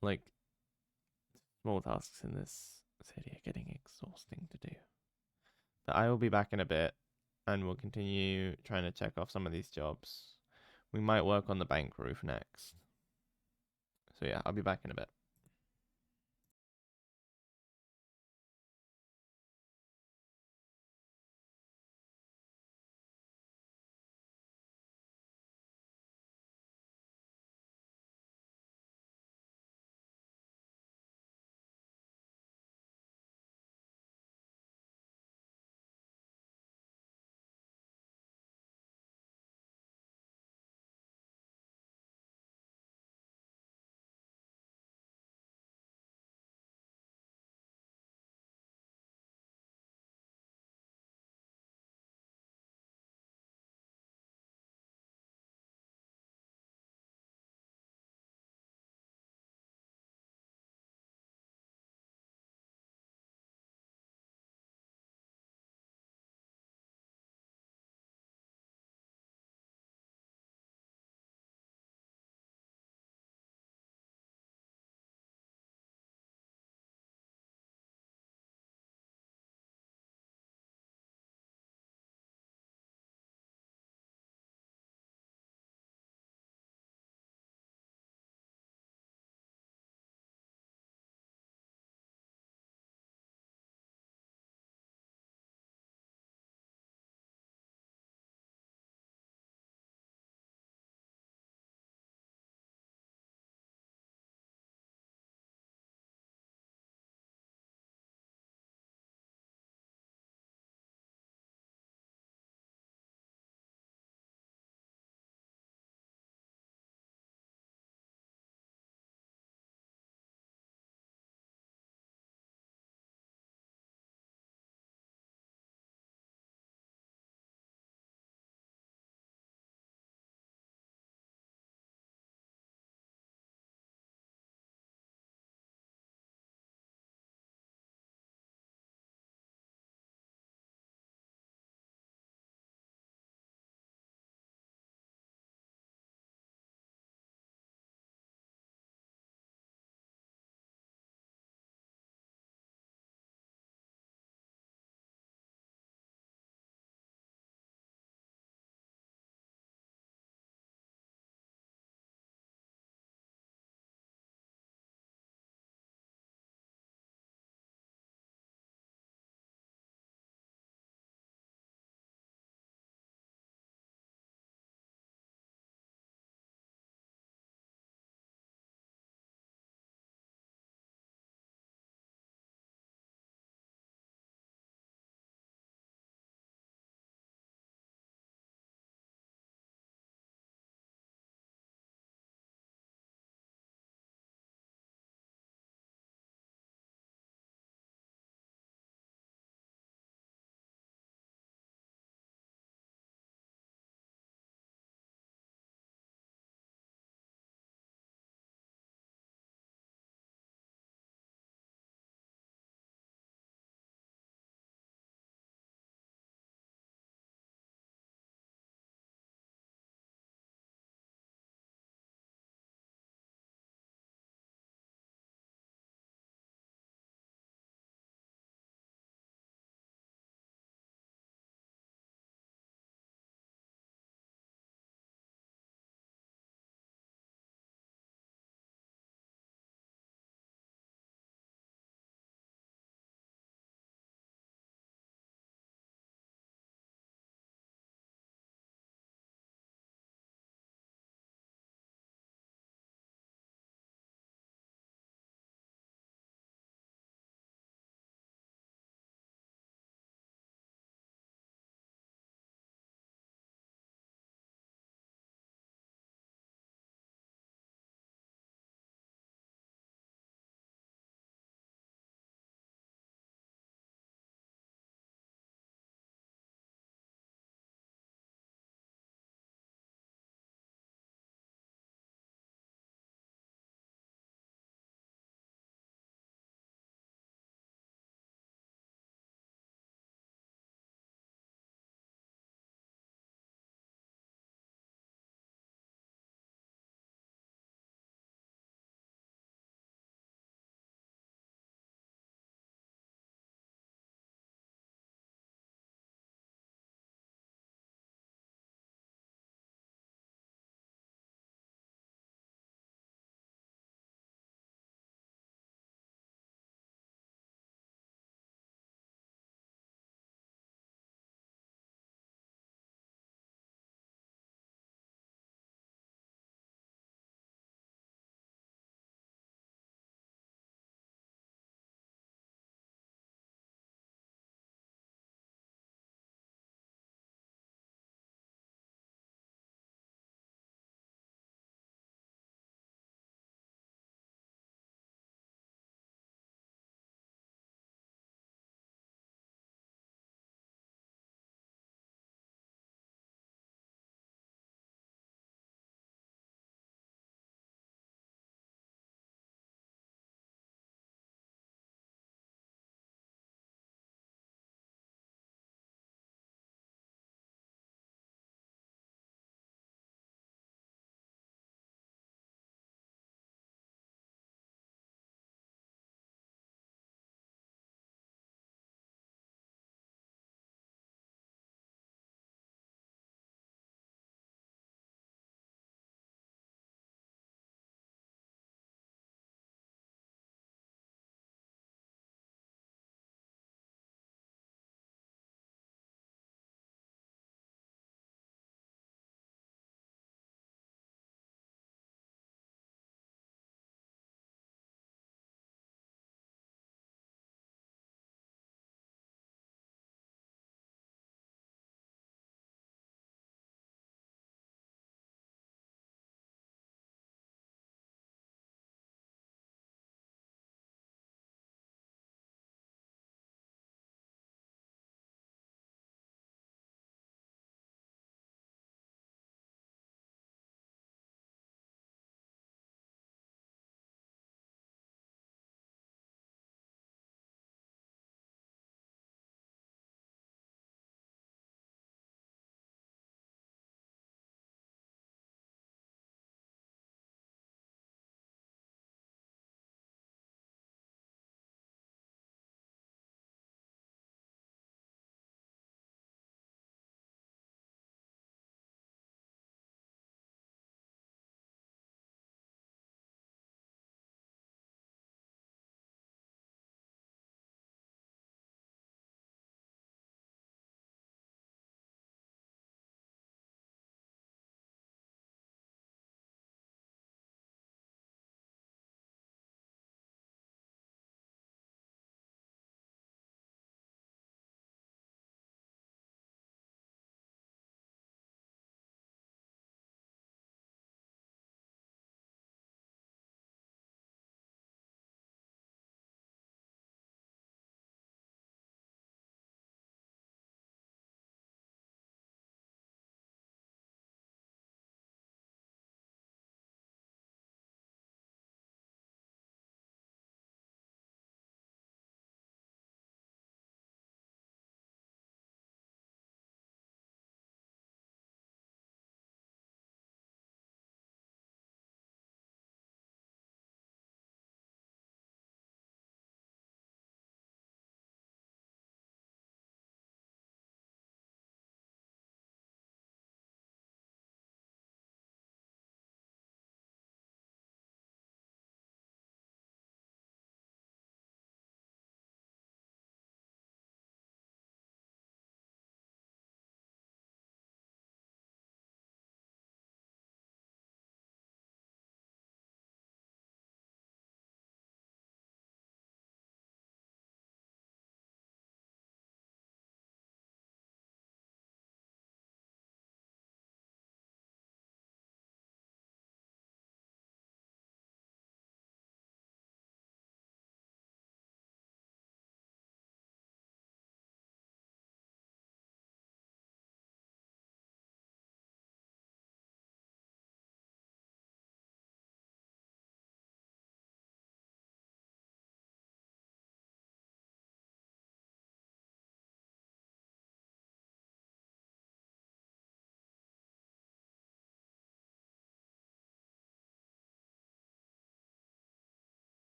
Like, small tasks in this city are getting exhausting to do. But I will be back in a bit, and we'll continue trying to check off some of these jobs. We might work on the bank roof next. So yeah, I'll be back in a bit.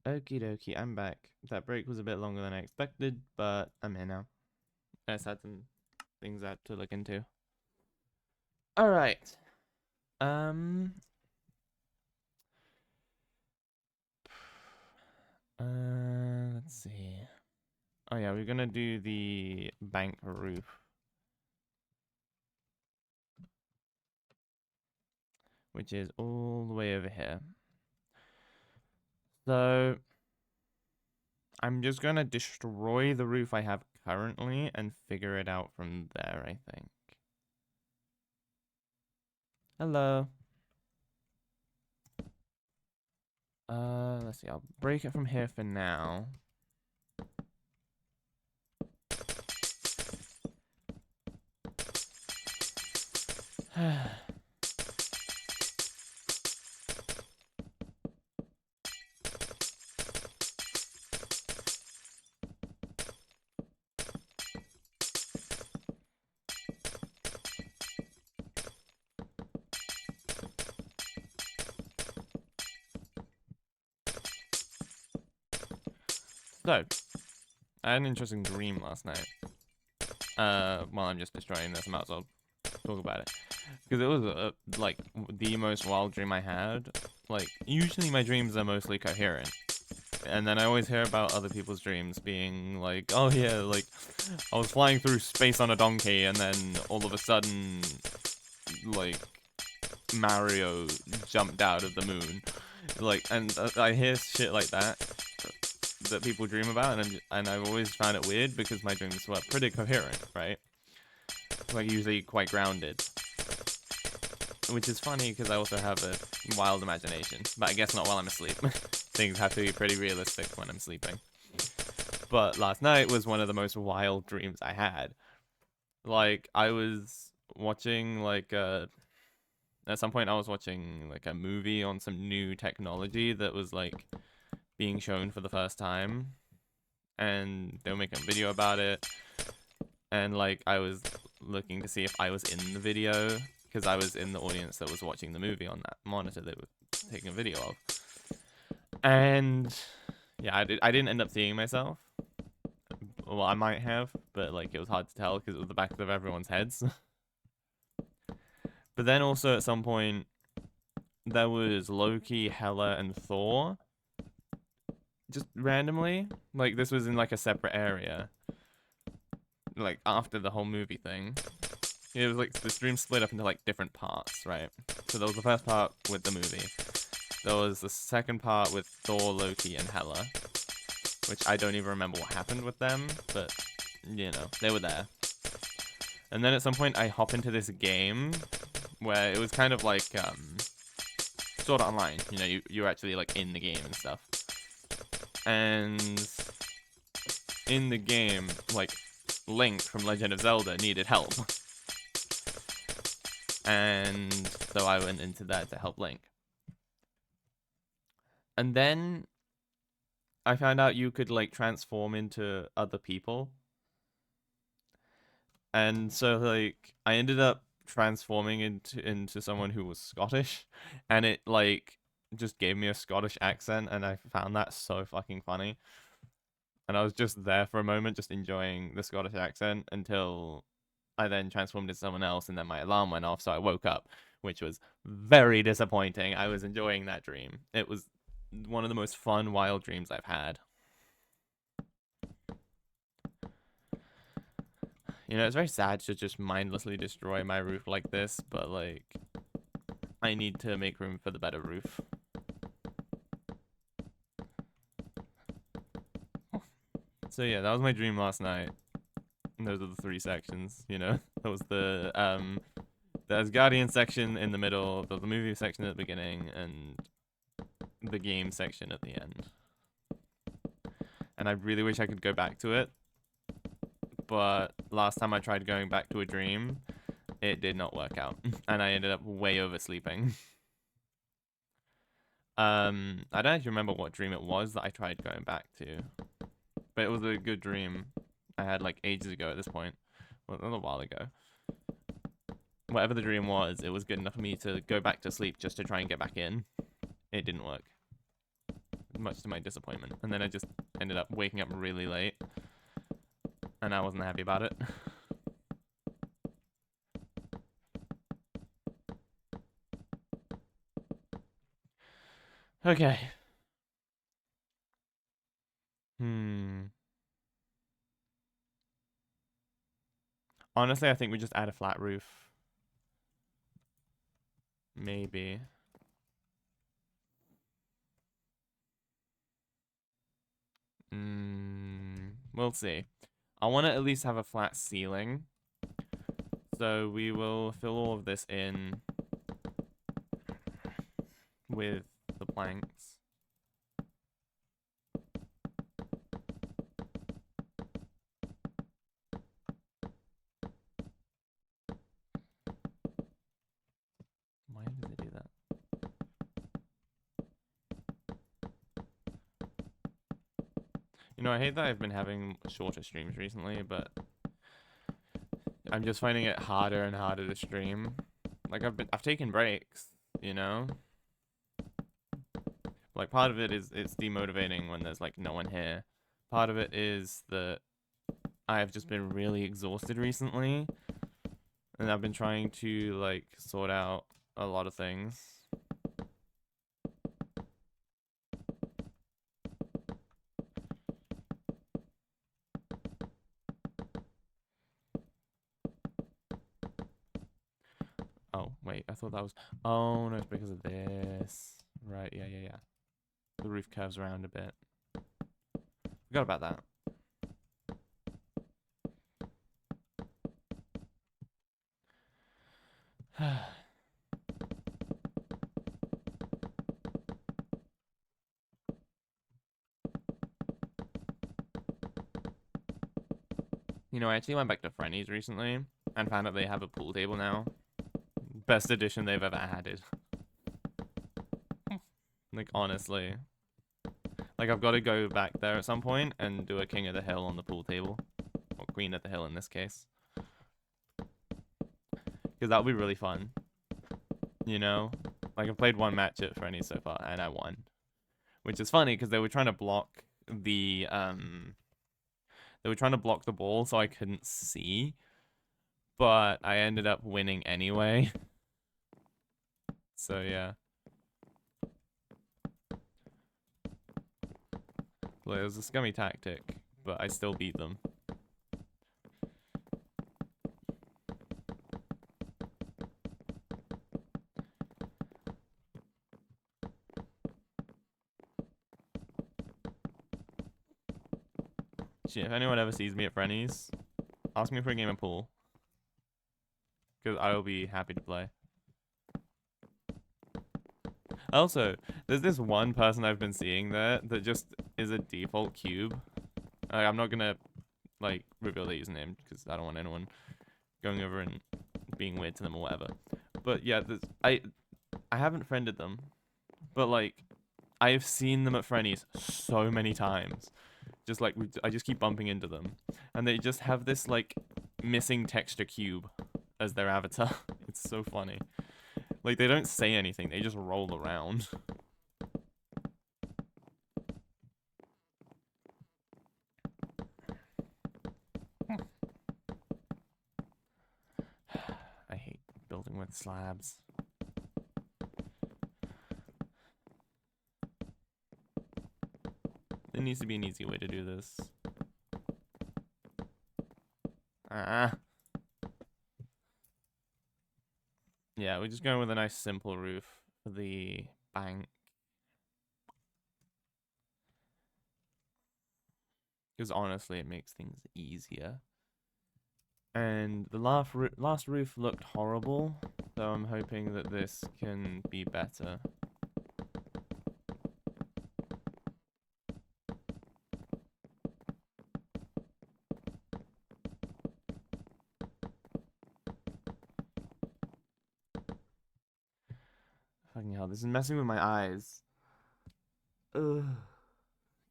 Okie dokie, I'm back. That break was a bit longer than I expected, but I'm here now. I just had some things I had to look into. Alright. Um let's see. Oh yeah, we're gonna do the bank roof, which is all the way over here. So I'm just gonna destroy the roof I have currently and figure it out from there, I think. Hello. Let's see, I'll break it from here for now. So, I had an interesting dream last night. While I'm just destroying this, I might as well talk about it. Because it was, like, the most wild dream I had. Like, usually my dreams are mostly coherent. And then I always hear about other people's dreams being like, oh yeah, like, I was flying through space on a donkey, and then all of a sudden, like, Mario jumped out of the moon. Like, and I hear shit like that people dream about, and I've always found it weird because my dreams were pretty coherent, right? Like usually quite grounded, which is funny because I also have a wild imagination, but I guess not while I'm asleep. Things have to be pretty realistic when I'm sleeping. But last night was one of the most wild dreams I had. Like I was watching at some point I was watching like a movie on some new technology that was like being shown for the first time, and they were making a video about it, and like I was looking to see if I was in the video because I was in the audience that was watching the movie on that monitor they were taking a video of. And yeah, I didn't end up seeing myself. Well, I might have, but like it was hard to tell because it was the back of everyone's heads. But then also at some point there was Loki, Hela, and Thor just randomly. Like this was in like a separate area, like after the whole movie thing. It was like the stream split up into like different parts, right? So there was the first part with the movie. There was the second part with Thor, Loki, and Hela, which I don't even remember what happened with them, but you know, they were there. And then at some point I hop into this game where it was kind of like sort of online, you know, you're actually like in the game and stuff. And in the game, like Link from Legend of Zelda needed help. And so I went into that to help Link. And then I found out you could like transform into other people. And so like I ended up transforming into someone who was Scottish, and it like just gave me a Scottish accent, and I found that so fucking funny. And I was just there for a moment just enjoying the Scottish accent until I then transformed into someone else, and then my alarm went off, so I woke up, which was very disappointing. I was enjoying that dream. It was one of the most fun, wild dreams I've had. You know, it's very sad to just mindlessly destroy my roof like this, but like, I need to make room for the better roof. So yeah, that was my dream last night. And those are the three sections, you know. That was the Asgardian section in the middle, the movie section at the beginning, and the game section at the end. And I really wish I could go back to it, but last time I tried going back to a dream, it did not work out, and I ended up way oversleeping. I don't actually remember what dream it was that I tried going back to, but it was a good dream I had like ages ago at this point, well, a little while ago. Whatever the dream was, it was good enough for me to go back to sleep just to try and get back in. It didn't work. much to my disappointment. And then I just ended up waking up really late. And I wasn't happy about it. Okay. Honestly, I think we just add a flat roof. Maybe. We'll see. I want to at least have a flat ceiling. So we will fill all of this in with the planks. Why does it do that? You know, I hate that I've been having shorter streams recently, but I'm just finding it harder and harder to stream. Like I've taken breaks, you know? Like part of it is it's demotivating when there's like no one here. Part of it is that I've just been really exhausted recently. And I've been trying to like sort out a lot of things. Oh, wait, I thought that was... Oh, no, it's because of this. Right, yeah. The roof curves around a bit. Forgot about that. You know, I actually went back to Frenny's recently and found out they have a pool table now. Best addition they've ever added. Like, honestly. Like, I've got to go back there at some point and do a King of the Hill on the pool table. Or Queen of the Hill in this case. Because that would be really fun. You know? Like, I've played one match at Frenny's so far, and I won. Which is funny, because they were trying to block the, They were trying to block the ball so I couldn't see. But I ended up winning anyway. So, yeah. Well, it was a scummy tactic, but I still beat them. Shit, if anyone ever sees me at Frenny's, ask me for a game of pool. Because I will be happy to play. Also, there's this one person I've been seeing there that just is a default cube. I'm not gonna, like, reveal their username because I don't want anyone going over and being weird to them or whatever. But yeah, I haven't friended them, but like, I've seen them at Frenny's so many times. Just like, I just keep bumping into them. And they just have this, like, missing texture cube as their avatar. It's so funny. Like, they don't say anything, they just roll around. I hate building with slabs. There needs to be an easy way to do this. Yeah, we're just going with a nice simple roof for the bank. Because honestly, it makes things easier. And the last roof looked horrible, so I'm hoping that this can be better. Fucking hell, this is messing with my eyes. Ugh.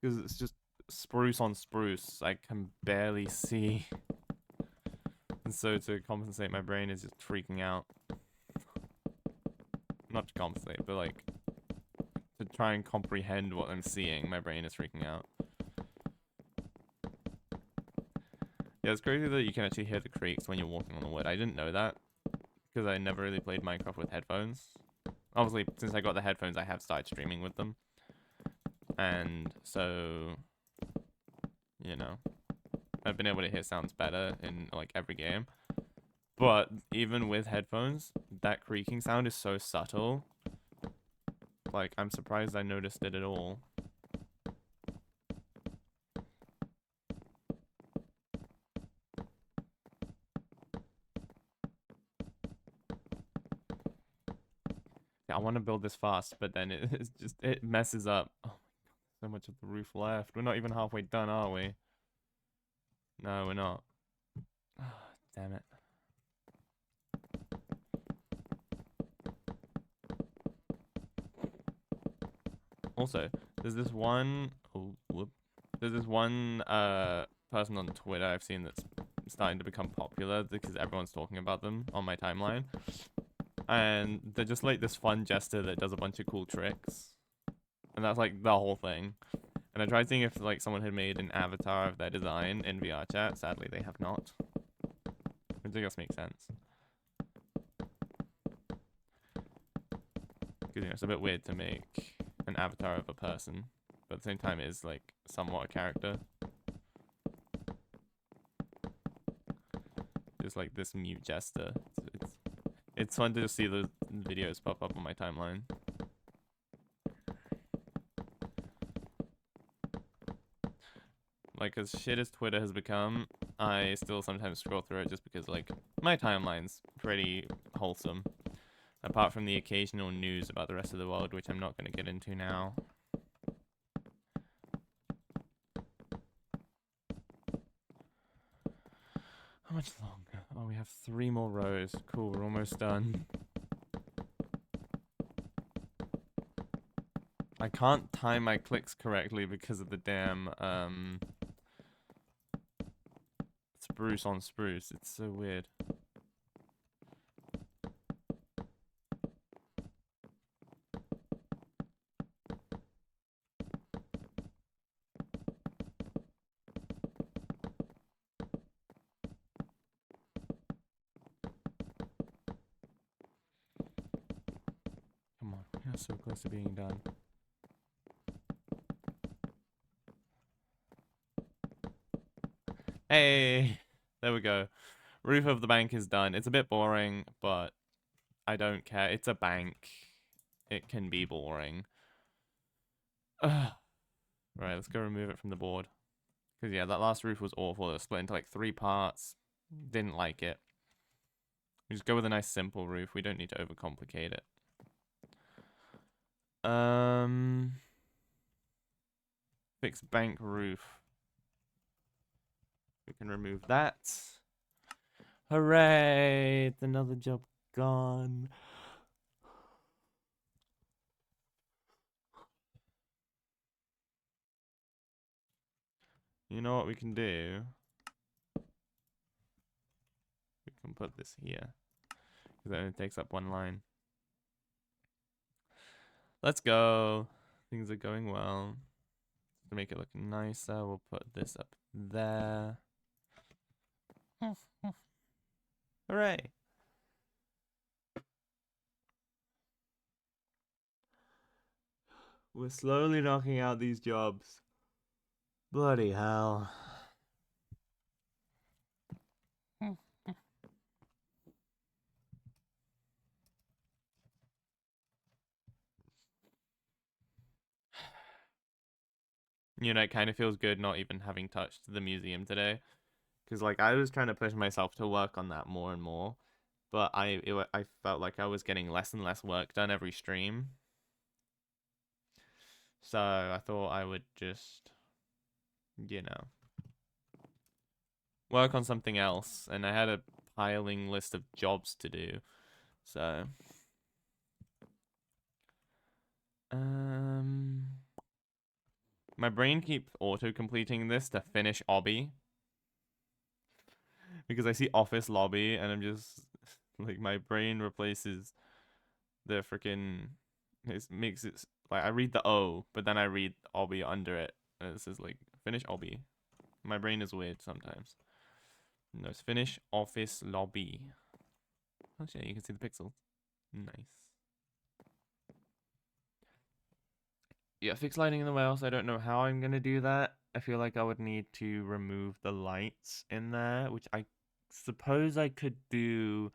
Because it's just spruce on spruce. I can barely see. And so to compensate, my brain is just freaking out. Not to compensate, but like, to try and comprehend what I'm seeing. My brain is freaking out. Yeah, it's crazy that you can actually hear the creaks when you're walking on the wood. I didn't know that because I never really played Minecraft with headphones. Obviously, since I got the headphones, I have started streaming with them. And so, you know, I've been able to hear sounds better in like every game. But even with headphones, that creaking sound is so subtle. Like, I'm surprised I noticed it at all. Yeah, I want to build this fast, but then it messes up. Oh my god, so much of the roof left. We're not even halfway done, are we? No, we're not. Damn it. Also, there's this one there's this one person on Twitter I've seen that's starting to become popular because everyone's talking about them on my timeline. And they're just like this fun jester that does a bunch of cool tricks. And that's like the whole thing. And I tried seeing if like someone had made an avatar of their design in VR chat. Sadly, they have not. Which I guess makes sense. Because, you know, it's a bit weird to make an avatar of a person. But at the same time, it is like somewhat a character. Just like this mute jester. It's fun to just see the videos pop up on my timeline. Like, as shit as Twitter has become, I still sometimes scroll through it just because, like, my timeline's pretty wholesome. Apart from the occasional news about the rest of the world, which I'm not going to get into now. How much longer? Oh, we have 3 more rows. Cool, we're almost done. I can't time my clicks correctly because of the damn, spruce on spruce. It's so weird. Come on, we are so close to being done. Hey, there we go. Roof of the bank is done. It's a bit boring, but I don't care. It's a bank. It can be boring. Ugh. Right, let's go remove it from the board. Because, yeah, that last roof was awful. It was split into, like, 3 parts. Didn't like it. We just go with a nice simple roof. We don't need to overcomplicate it. Fix bank roof. We can remove that. Hooray! It's another job gone. You know what we can do? We can put this here. Because it only takes up 1 line. Let's go. Things are going well. To make it look nicer, we'll put this up there. Hooray! We're slowly knocking out these jobs. Bloody hell. You know, it kind of feels good not even having touched the museum today. Because, like, I was trying to push myself to work on that more and more. But I felt like I was getting less and less work done every stream. So I thought I would just, you know, work on something else. And I had a piling list of jobs to do. So, my brain keeps auto-completing this to finish Obby. Because I see office lobby and I'm just, like, my brain replaces the freaking, it makes it Like I read the O, but then I read obby under it, and it says like finish obby. My brain is weird sometimes. No, it's finish office lobby. Oh shit, you can see the pixels. Nice. Yeah, fixed lighting in the warehouse. I don't know how I'm gonna do that. I feel like I would need to remove the lights in there, which I suppose I could do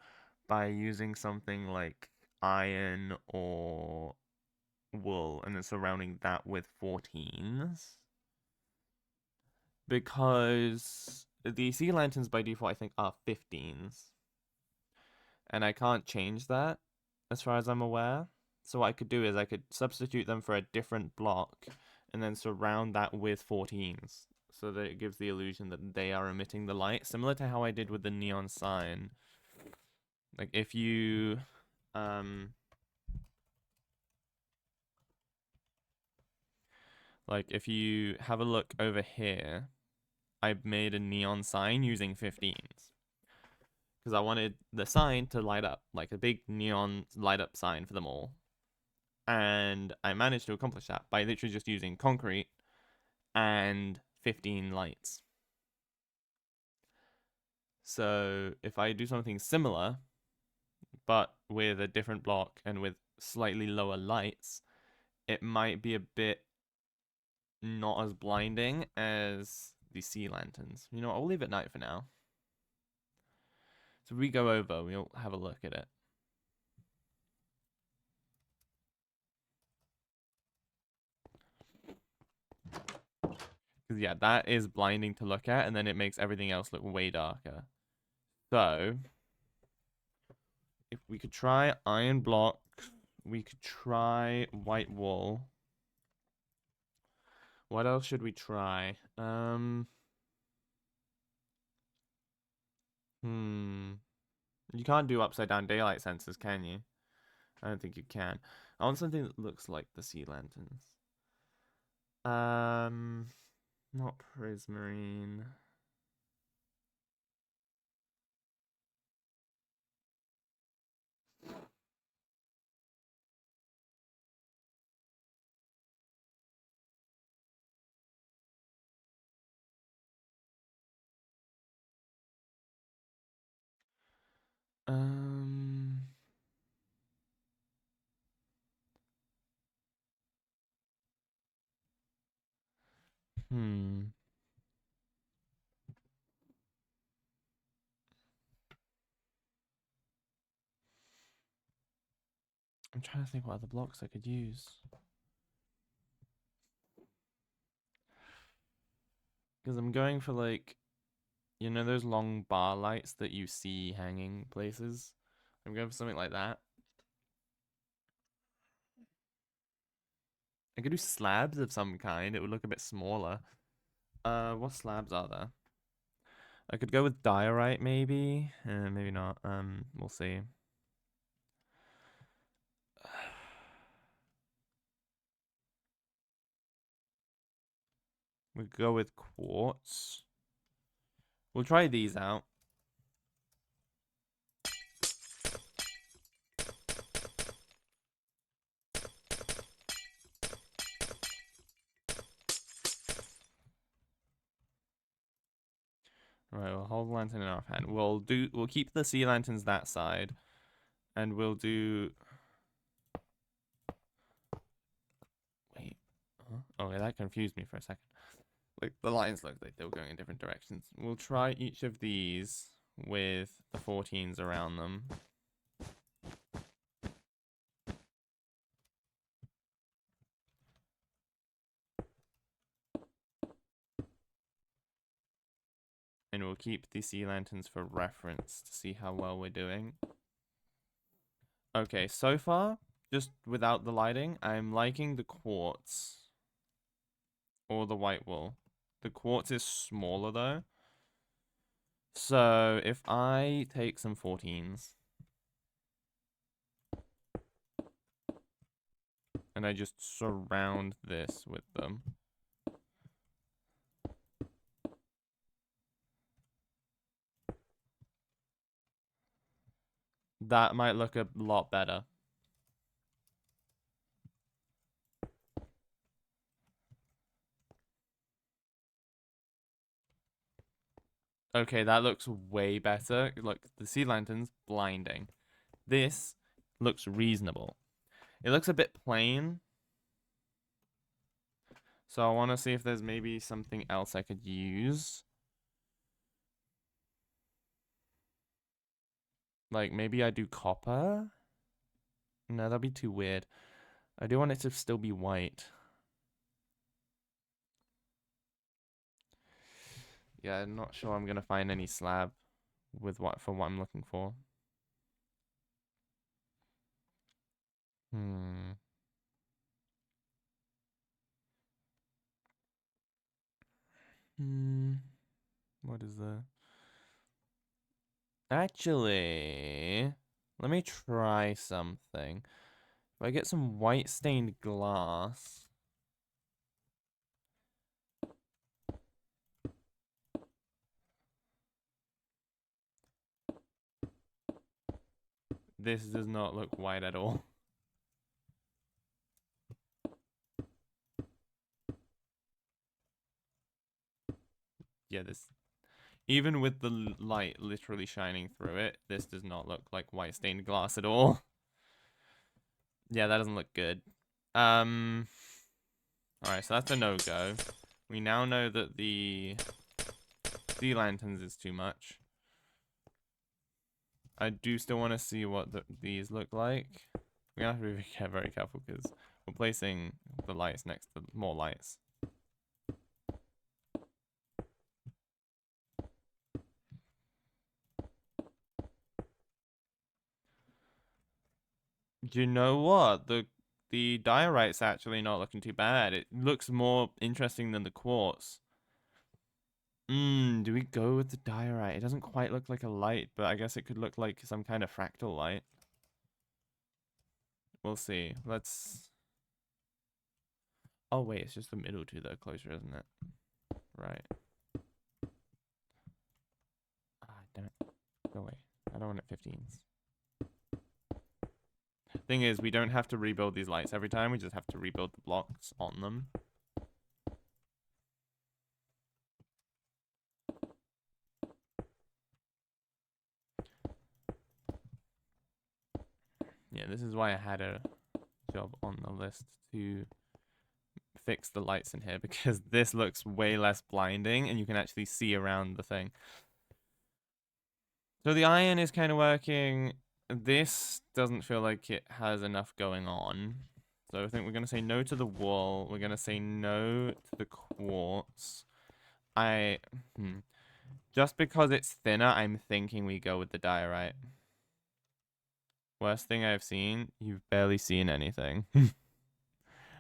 by using something like iron or wool and then surrounding that with 14s. Because the sea lanterns by default, I think, are 15s. And I can't change that as far as I'm aware. So what I could do is I could substitute them for a different block and then surround that with 14s so that it gives the illusion that they are emitting the light, similar to how I did with the neon sign. Like if you if you have a look over here, I made a neon sign using 15s. Because I wanted the sign to light up, like a big neon light up sign for them all. And I managed to accomplish that by literally just using concrete and 15 lights. So if I do something similar, but with a different block and with slightly lower lights, it might be a bit not as blinding as the sea lanterns. You know what, I'll leave it night for now. So we go over, we'll have a look at it. Because yeah, that is blinding to look at, and then it makes everything else look way darker. So if we could try iron block, we could try white wool. What else should we try? You can't do upside down daylight sensors, can you? I don't think you can. I want something that looks like the sea lanterns. Not prismarine. Um, hmm. I'm trying to think what other blocks I could use. Because I'm going for like, you know, those long bar lights that you see hanging places? I'm going for something like that. I could do slabs of some kind. It would look a bit smaller. What slabs are there? I could go with diorite maybe. Maybe not. We'll see. We go with quartz. We'll try these out. Right, we'll hold the lantern in our hand. We'll keep the sea lanterns that side. And we'll do wait. Huh? Okay, that confused me for a second. Like the lines looked like they were going in different directions. We'll try each of these with the 14s around them. And we'll keep the sea lanterns for reference to see how well we're doing. Okay, so far, just without the lighting, I'm liking the quartz or the white wool. The quartz is smaller though. So if I take some 14s and I just surround this with them. That might look a lot better. Okay, that looks way better. Look, the sea lanterns, blinding. This looks reasonable. It looks a bit plain. So I want to see if there's maybe something else I could use. Like, maybe I do copper? No, that'd be too weird. I do want it to still be white. Yeah, I'm not sure I'm gonna find any slab with what I'm looking for. Hmm. Hmm. What is that? Actually, let me try something. If I get some white stained glass. This does not look white at all. Yeah, this, even with the light literally shining through it, this does not look like white stained glass at all. Yeah, that doesn't look good. Alright, so that's a no-go. We now know that the sea lanterns is too much. I do still want to see what these look like. We're gonna have to be very careful because we're placing the lights next to more lights. Do you know what? The diorite's actually not looking too bad. It looks more interesting than the quartz. Do we go with the diorite? It doesn't quite look like a light, but I guess it could look like some kind of fractal light. We'll see. Let's... Oh, wait, it's just the middle to the closure, isn't it? Right. Ah, damn it. Go away. I don't want it 15s. Thing is, we don't have to rebuild these lights every time. We just have to rebuild the blocks on them. Yeah, this is why I had a job on the list to fix the lights in here, because this looks way less blinding and you can actually see around the thing. So the iron is kind of working. This doesn't feel like it has enough going on. So I think we're going to say no to the wool. We're going to say no to the quartz. Just because it's thinner, I'm thinking we go with the diorite. Worst thing I've seen, you've barely seen anything.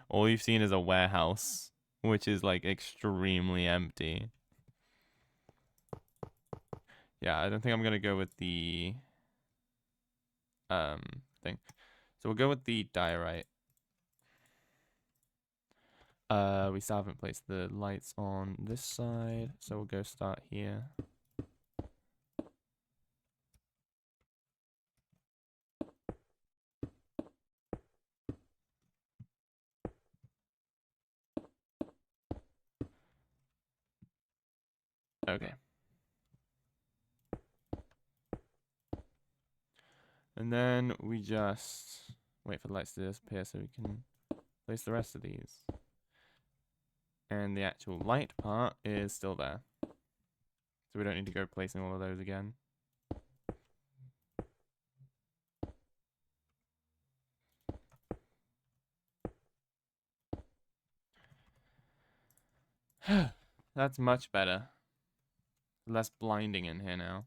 All you've seen is a warehouse, which is like extremely empty. Yeah, I don't think I'm gonna go with the thing. So we'll go with the diorite. We still haven't placed the lights on this side, so we'll go start here. Okay. And then we just wait for the lights to disappear so we can place the rest of these. And the actual light part is still there. So we don't need to go placing all of those again. That's much better. Less blinding in here now.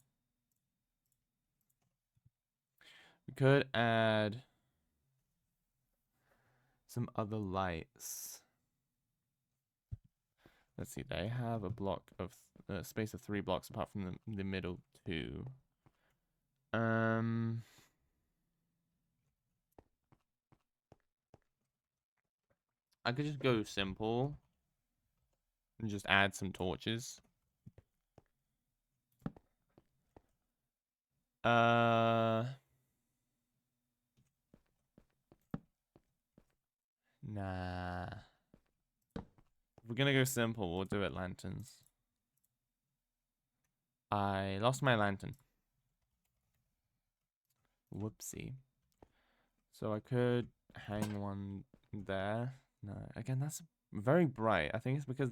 We could add some other lights. Let's see, they have a block of space of 3 blocks apart from the middle 2. I could just go simple and just add some torches. Nah. If we're gonna go simple, we'll do it lanterns. I lost my lantern. Whoopsie. So I could hang one there. No, again, that's very bright. I think it's because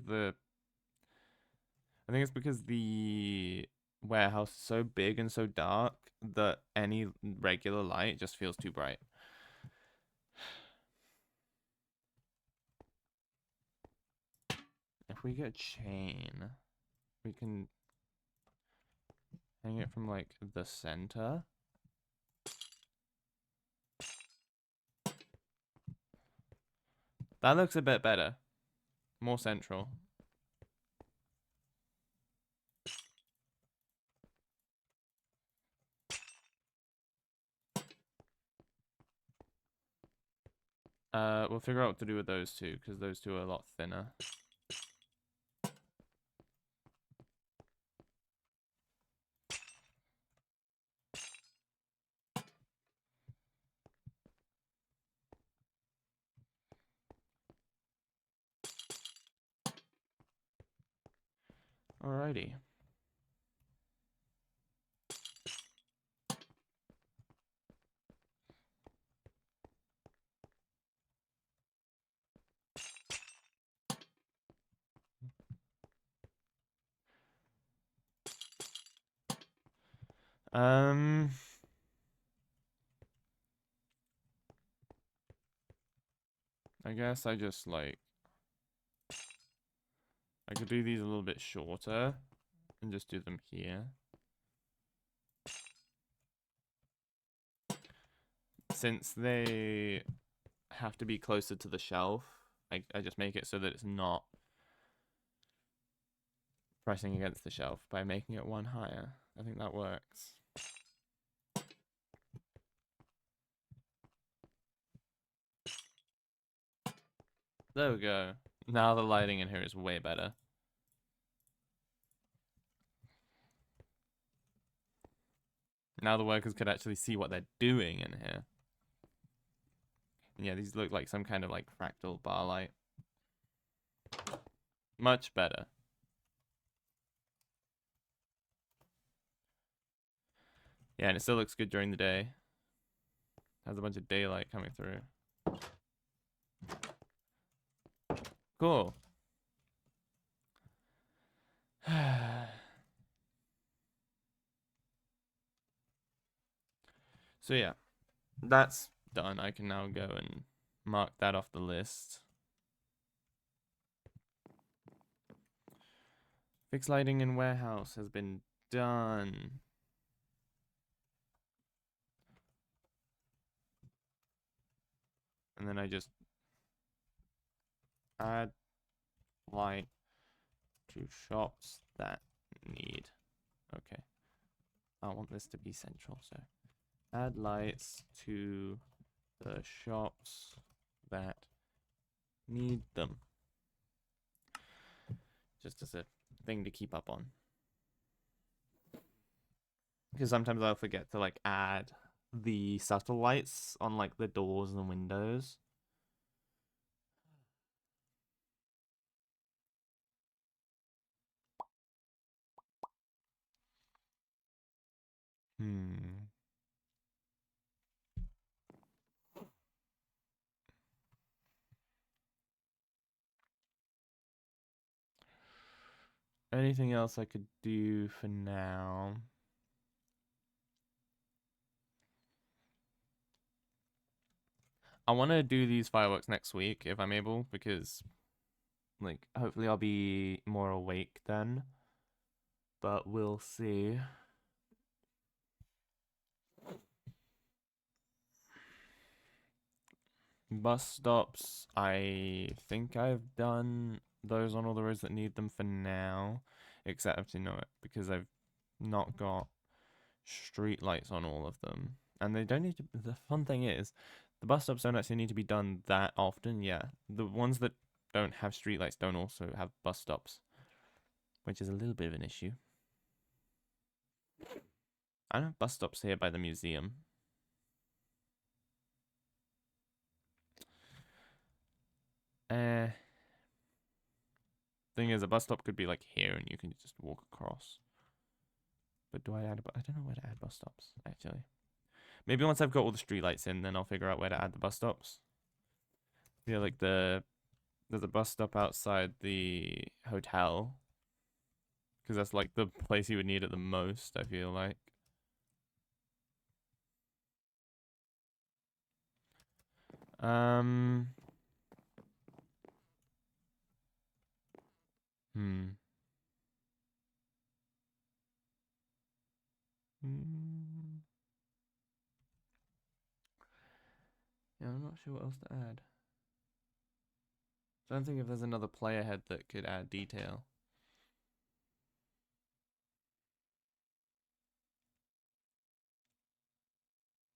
the warehouse is so big and so dark that any regular light just feels too bright. If we get a chain, we can hang it from like the center. That looks a bit better. More central. We'll figure out what to do with those two, because those two are a lot thinner. Alrighty. I guess I just like I could do these a little bit shorter and just do them here. Since they have to be closer to the shelf, I just make it so that it's not pressing against the shelf by making it one higher. I think that works. There we go. Now the lighting in here is way better. Now the workers could actually see what they're doing in here. And yeah, these look like some kind of like fractal bar light. Much better. Yeah, and it still looks good during the day. Has a bunch of daylight coming through. Cool. So yeah, that's done. I can now go and mark that off the list. Fixed lighting in warehouse has been done. And then I just add light to shops that need. Okay. I want this to be central, so add lights to the shops that need them. Just as a thing to keep up on. Because sometimes I'll forget to like add the subtle lights on like the doors and the windows. Anything else I could do for now? I want to do these fireworks next week if I'm able, because like hopefully I'll be more awake then. But we'll see. Bus stops, I think I've done those on all the roads that need them for now, except because I've not got street lights on all of them, and they don't need to. The fun thing is, the bus stops don't actually need to be done that often. Yeah, the ones that don't have street lights don't also have bus stops, which is a little bit of an issue. I know bus stops here by the museum. Thing is, a bus stop could be like here, and you can just walk across. But do I add? I don't know where to add bus stops actually. Maybe once I've got all the streetlights in, then I'll figure out where to add the bus stops. Yeah, like there's a bus stop outside the hotel, because that's like the place you would need it the most, I feel like. Um. Hmm. Hmm. Yeah, I'm not sure what else to add. I don't think if there's another player head that could add detail.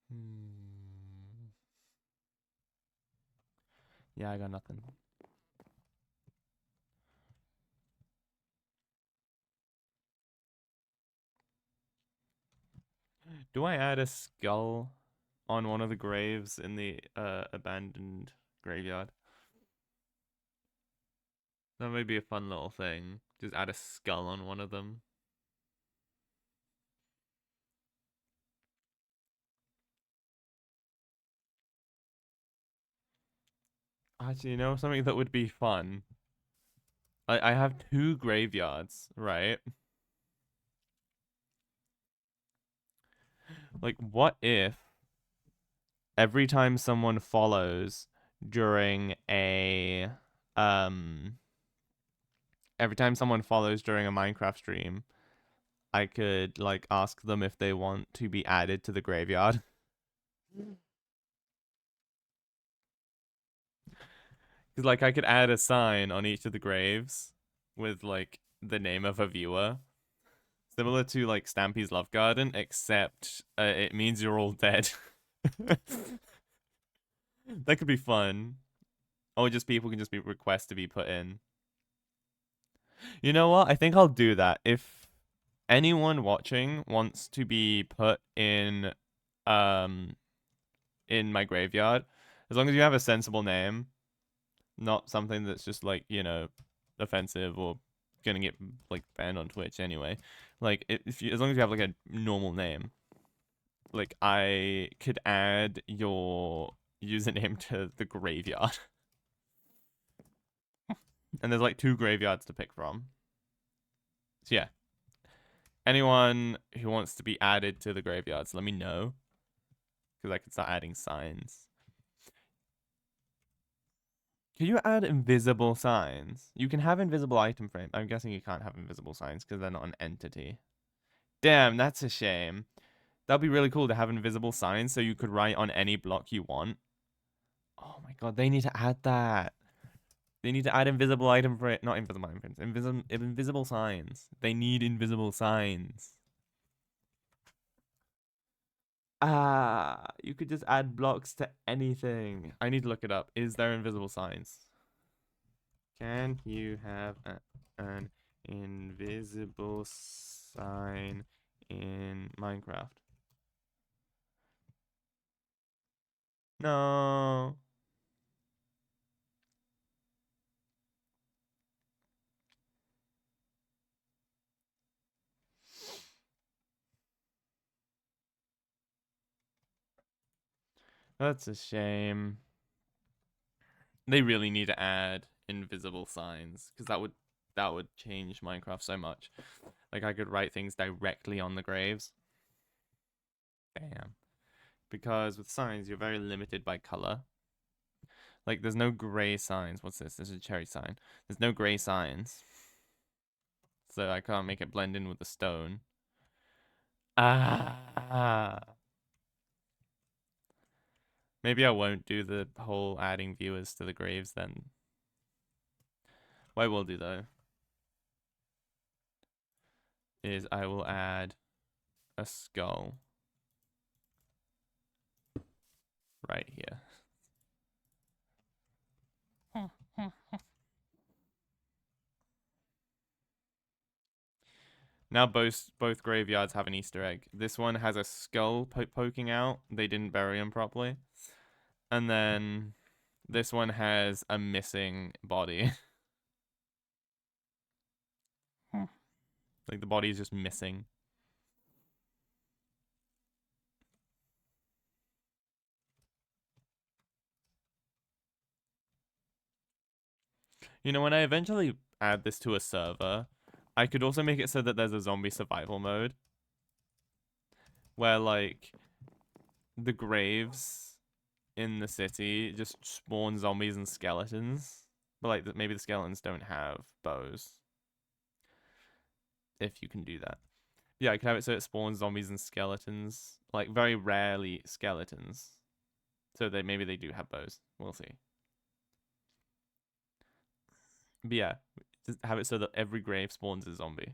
Hmm. Yeah, I got nothing. Do I add a skull on one of the graves in the abandoned graveyard? That may be a fun little thing. Just add a skull on one of them. Actually, you know something that would be fun? I have two graveyards, right? Like, what if every time someone follows during a um every time someone follows during a Minecraft stream, I could like ask them if they want to be added to the graveyard. Because like I could add a sign on each of the graves with like the name of a viewer, similar to like Stampy's Love Garden, except it means you're all dead. That could be fun. Or just people can just be request to be put in. You know what? I think I'll do that. If anyone watching wants to be put um in my graveyard, as long as you have a sensible name, not something that's just like, you know, offensive or gonna get like banned on Twitch anyway. Like if you, as long as you have like a normal name, like I could add your username to the graveyard. And there's like two graveyards to pick from. So yeah, anyone who wants to be added to the graveyards, let me know, because I can start adding signs. Can you add invisible signs? You can have invisible item frame. I'm guessing you can't have invisible signs because they're not an entity. Damn, that's a shame. That'd be really cool to have invisible signs so you could write on any block you want. Oh my god, they need to add that. They need to add invisible item frame, not invisible item frames, invisible signs. They need invisible signs. Ah, you could just add blocks to anything. I need to look it up. Is there invisible signs? Can you have an invisible sign in Minecraft? No. That's a shame. They really need to add invisible signs because that would change Minecraft so much. Like I could write things directly on the graves. Damn. Because with signs you're very limited by color. Like there's no gray signs. What's this? This is a cherry sign. There's no gray signs. So I can't make it blend in with the stone. Ah. Maybe I won't do the whole adding viewers to the graves then. What I will do though is I will add a skull right here. Now both graveyards have an Easter egg. This one has a skull poking out. They didn't bury him properly. And then this one has a missing body. Like the body is just missing. You know, when I eventually add this to a server, I could also make it so that there's a zombie survival mode where like the graves in the city just spawn zombies and skeletons. But like maybe the skeletons don't have bows. If you can do that. Yeah, I could have it so it spawns zombies and skeletons. Like very rarely skeletons. So maybe they do have bows. We'll see. But yeah, just have it so that every grave spawns a zombie.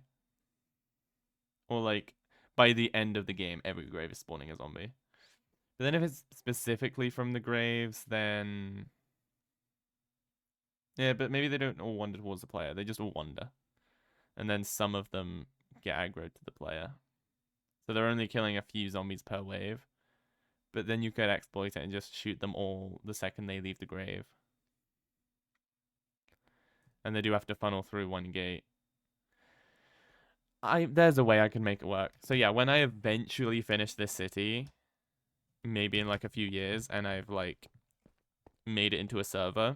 Or like by the end of the game, every grave is spawning a zombie. But then if it's specifically from the graves, then yeah, but maybe they don't all wander towards the player. They just all wander. And then some of them get aggroed to the player. So they're only killing a few zombies per wave. But then you could exploit it and just shoot them all the second they leave the grave. And they do have to funnel through one gate. There's a way I can make it work. So yeah, when I eventually finish this city, maybe in like a few years, and I've like made it into a server,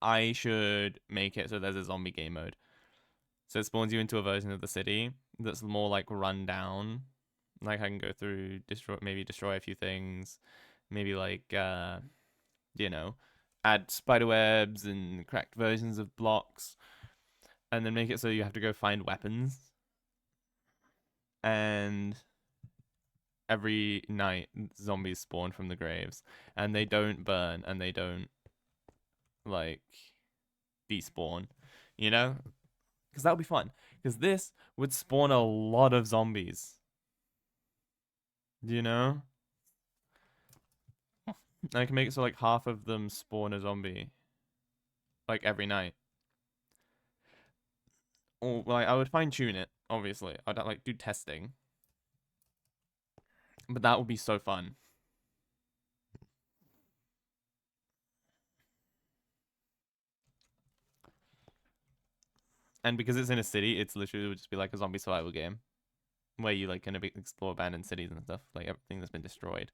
I should make it so there's a zombie game mode. So it spawns you into a version of the city that's more like run down. Like I can go through, destroy a few things, maybe like you know, add spider webs and cracked versions of blocks, and then make it so you have to go find weapons. And every night zombies spawn from the graves, and they don't burn and they don't like despawn, you know? Because that would be fun. Because this would spawn a lot of zombies. Do you know? I can make it so like half of them spawn a zombie. Like every night. Or like I would fine tune it, obviously. I'd like do testing. But that would be so fun. And because it's in a city, it's literally would just be like a zombie survival game. Where you like gonna explore abandoned cities and stuff, like everything that's been destroyed.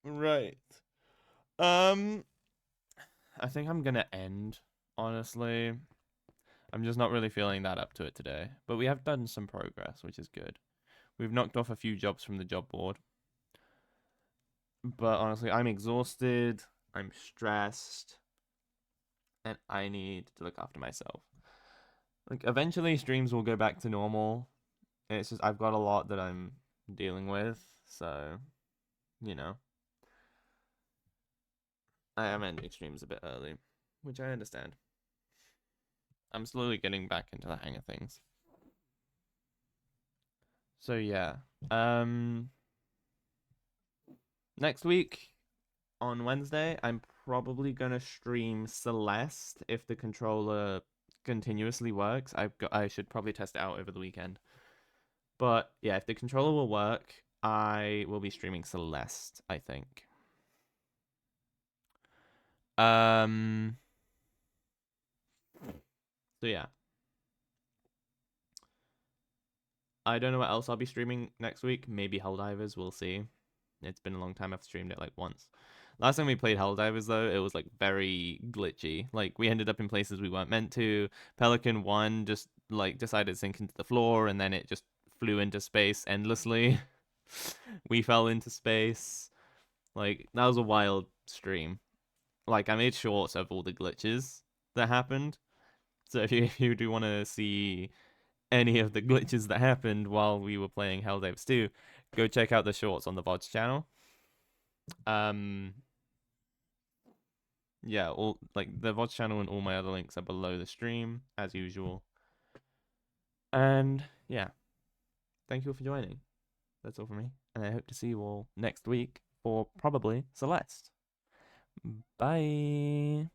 Right. Um, I think I'm gonna end, honestly. I'm just not really feeling that up to it today. But we have done some progress, which is good. We've knocked off a few jobs from the job board. But honestly, I'm exhausted, I'm stressed, and I need to look after myself. Like eventually streams will go back to normal. It's just I've got a lot that I'm dealing with, so you know. I am ending streams a bit early, which I understand. I'm slowly getting back into the hang of things. So yeah. Next week on Wednesday, I'm probably gonna stream Celeste if the controller continuously works. I should probably test it out over the weekend. But yeah, if the controller will work, I will be streaming Celeste, I think. Um so yeah. I don't know what else I'll be streaming next week. Maybe Helldivers, we'll see. It's been a long time I've streamed it like once. Last time we played Helldivers though, it was like very glitchy. Like we ended up in places we weren't meant to. Pelican 1 just like decided to sink into the floor and then it just flew into space endlessly. We fell into space. Like that was a wild stream. Like I made shorts of all the glitches that happened. So if you do want to see any of the glitches that happened while we were playing Helldivers 2, go check out the shorts on the VODs channel. Yeah, all like the VODs channel and all my other links are below the stream as usual. And yeah, thank you all for joining. That's all from me, and I hope to see you all next week for probably Celeste. Bye.